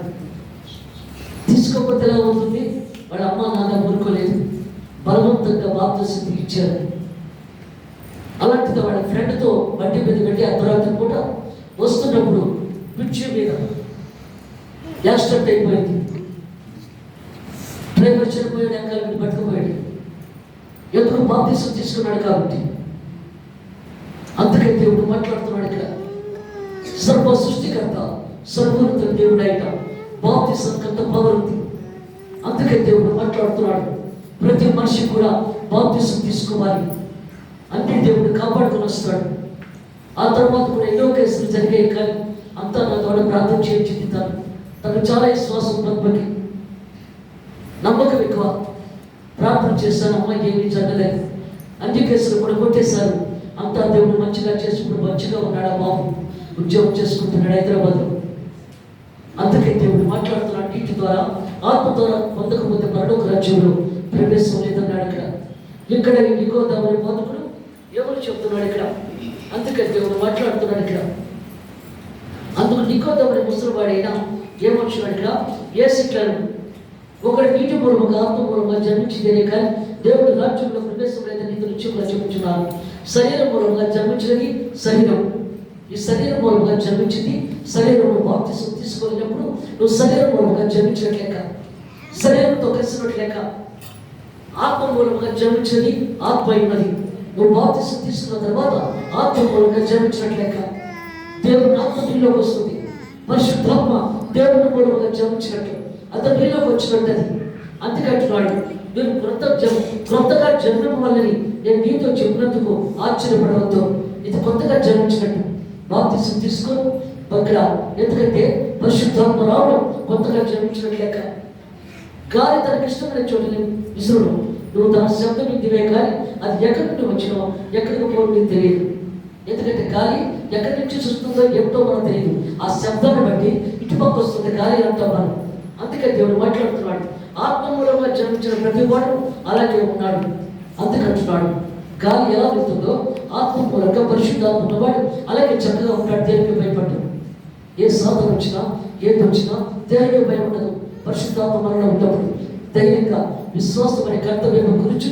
A: తీసుకోకపోతే ఎలా అవుతుంది? వాళ్ళ అమ్మ నాన్న ఊరుకోలేదు, బలవంతంగా బాప్తిసం ఇచ్చారు. అలాంటిది వాళ్ళ ఫ్రెండ్తో బండి మీద పెట్టి అర్ధరాత్రి పూట వస్తున్నప్పుడు బ్రిడ్జి మీద యాక్సిడెంట్ అయిపోయింది. డ్రైవర్ చనిపోయాడు, వెనకాల వీడు పట్టుకుపోయాడు. ఎందుకు? బాప్తిసం తీసుకున్నాడు కాబట్టి. అందుకే దేవుడు మాట్లాడుతున్నాడు ఇక్కడ. సర్వ సృష్టికర్త, సర్వోన్నత దేవుడు అయిన బాప్తిసం కంత పవర్ ఉంది. అందుకే దేవుడు మాట్లాడుతున్నాడు, ప్రతి మనిషి కూడా బాప్తిసం తీసుకోవాలి. అంటే దేవుడు కాపాడుకుని వస్తాడు. ఆ తర్వాత కూడా ఎన్నో కేసులు జరిగాయి, కానీ అంతా నా ద్వారా ప్రార్థన చేయించింది. తనకు చాలా విశ్వాసం, పద్మకి నమ్మకం ఎక్కువ. ప్రార్థన చేశాను, అమ్మాయి ఏమీ జరగలేదు. అన్ని కేసులు కూడా కొట్టేశారు. అంతా దేవుడు మంచిగా చేసుకుంటూ మంచిగా ఉన్నాడు. ఆ బాబు ఉద్యోగం చేసుకుంటున్నాడు హైదరాబాద్లో. అందుకే దేవుడు మాట్లాడుతున్నాడు, నీటి ద్వారా ఆత్మ ద్వారా పొందకపోతే పరలోక రాజ్యంలో ప్రవేశం లేదన్నాడు. ఇక్కడ నికోదేము బోధకుడు ఎవరు చెప్తున్నాడు ఇక్కడ? అందుకే దేవుడు మాట్లాడుతున్నాడు ఇక్కడ. అందుకు నికోదేము ముసలివాడైనా ఏమొచ్చున్నాడు ఇక్కడ? ఏసిట్లను ఒకటి నీటి మూలముగా ఆత్మ మూలంగా జన్మించిందేనే కానీ దేవుడి రాజ్యంలో ప్రవేశం లేదని నీకు నిత్యంగా చెబుతున్నాను. శరీరం మూలంగా జన్మించినది శరీరం. ఈ శరీరం మూలంగా జన్మించింది శరీరంలో బాప్తిసం తీసుకోలేనప్పుడు నువ్వు శరీరం మూలంగా జన్మించినట్లు లెక్క, శరీరంతో కలిసినట్లు లెక్క. ఆత్మ మూలంగా జన్మించినది ఆత్మ అయినది. నువ్వు బాప్తిసం తీసుకున్న తర్వాత ఆత్మ మూలంగా జన్మించినట్లు లెక్క. దేవుని ఆత్మ నీలోకి వస్తుంది. పరిశుద్ధాత్మ దేవుని మూలంగా జన్మించినట్లు అతను నీలోకి వచ్చినట్టు. అందుకంటున్నాడు, మీరు కొత్తగా జన్మం వల్లని నేను నీతో చెప్పినందుకు ఆశ్చర్యపడవద్దు. ఇది కొత్తగా జన్మించినట్టు బాప్తిసం తీసుకో దగ్గర. ఎందుకంటే పరిశుద్ధాత్మ రావడం కొత్తగా జన్మించినట్టు లెక్క. గాలి తనకి ఇష్టమైన చోటుని విసురుడు. నువ్వు తన శబ్దం ఇంటివే, కానీ అది ఎక్కడి నుండి వచ్చినో ఎక్కడికి పోవడం నీకు తెలియదు. ఎందుకంటే గాలి ఎక్కడి నుంచి చూస్తుందో ఏమిటో మనకు తెలియదు. ఆ శబ్దాన్ని బట్టి ఇటుపక్క వస్తుంది గాలి అంతా మనం. అందుకే దేవుడు మాట్లాడుతున్నాడు, ఆత్మ మూలంగా జన్మించిన ప్రతి వాడు అలాగే ఉన్నాడు. అందుకంటున్నాడు, గాలి ఎలా వెళ్తుందో ఆత్మ మూలంగా పరిశుద్ధాత్మ ఉన్నవాడు అలాగే చక్కగా ఉంటాడు. దేనికి భయపడ్డు. ఏ సాధన వచ్చినా ఏది వచ్చినా దేనికి భయం ఉండదు. పరిశుద్ధాత్మ మనలో ఉన్నప్పుడు ధైర్యంగా విశ్వాసం అనే కర్తవ్యం గురించి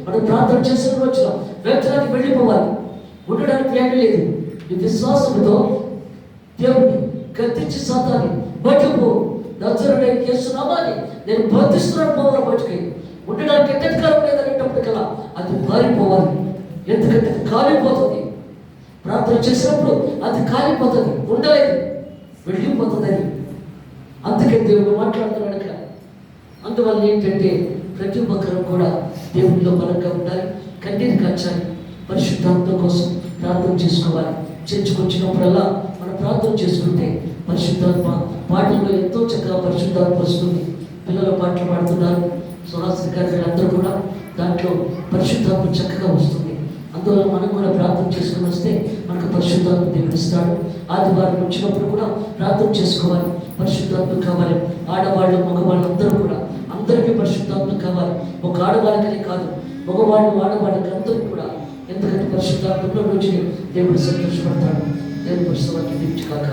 A: మనం ప్రార్థన చేసిన వచ్చిన వెంటనే వెళ్ళిపోవాలి. ఉండడానికి ఏమీ లేదు. ఈ విశ్వాసంతో దేవుడిని గద్దించి సాతాన్ని బయటకు నజరుడైన యేసు నామాన్ని నేను బంధిస్తున్నాను, పోవాలి బయటకి. ఉండడానికి ఎంతకాలం లేదనేటప్పటికల్లా అది పారిపోవాలి. ఎందుకంటే అది కాలిపోతుంది. ప్రార్థన చేసినప్పుడు అది కాలిపోతుంది, ఉండలేదు, వెళ్ళిపోతుందని. అందుకే దేవుడు మాట్లాడుతున్నాడు ఇక్కడ. అందువల్ల ఏంటంటే ప్రతి ఒక్కరూ కూడా దేవుడిలో బలంగా ఉండాలి, కన్నీరు కాచాలి, పరిశుద్ధాత్మ కోసం ప్రార్థన చేసుకోవాలి. చర్చకు వచ్చినప్పుడల్లా మనం ప్రార్థన చేసుకుంటే పరిశుద్ధాత్మ పాటల్లో ఎంతో చక్కగా పరిశుద్ధాత్మ వస్తుంది. పిల్లలు పాటలు పాడుతున్నారు, సుహాసిని గారు అందరూ కూడా దాంట్లో పరిశుద్ధాత్మ చక్కగా వస్తుంది. అందువల్ల మనం కూడా ప్రార్థన చేసుకుని వస్తే మనకు పరిశుద్ధాత్మ దేవుడు ఇస్తాడు. ఆదివారం వచ్చినప్పుడు కూడా ప్రార్థన చేసుకోవాలి, పరిశుద్ధాత్మ కావాలి. ఆడవాళ్ళు మగవాళ్ళు అందరూ కూడా అందరికీ పరిశుద్ధాత్మ కావాలి. ఒక ఆడవాళ్ళకనే కాదు, మగవాళ్ళు ఆడవాళ్ళకి అందరికీ కూడా. ఎందుకంటే పరిశుద్ధాత్మలో రోజుని దేవుడు సంతోషపడతాడు. దేవుడు పరిశుద్ధాత్మ కాక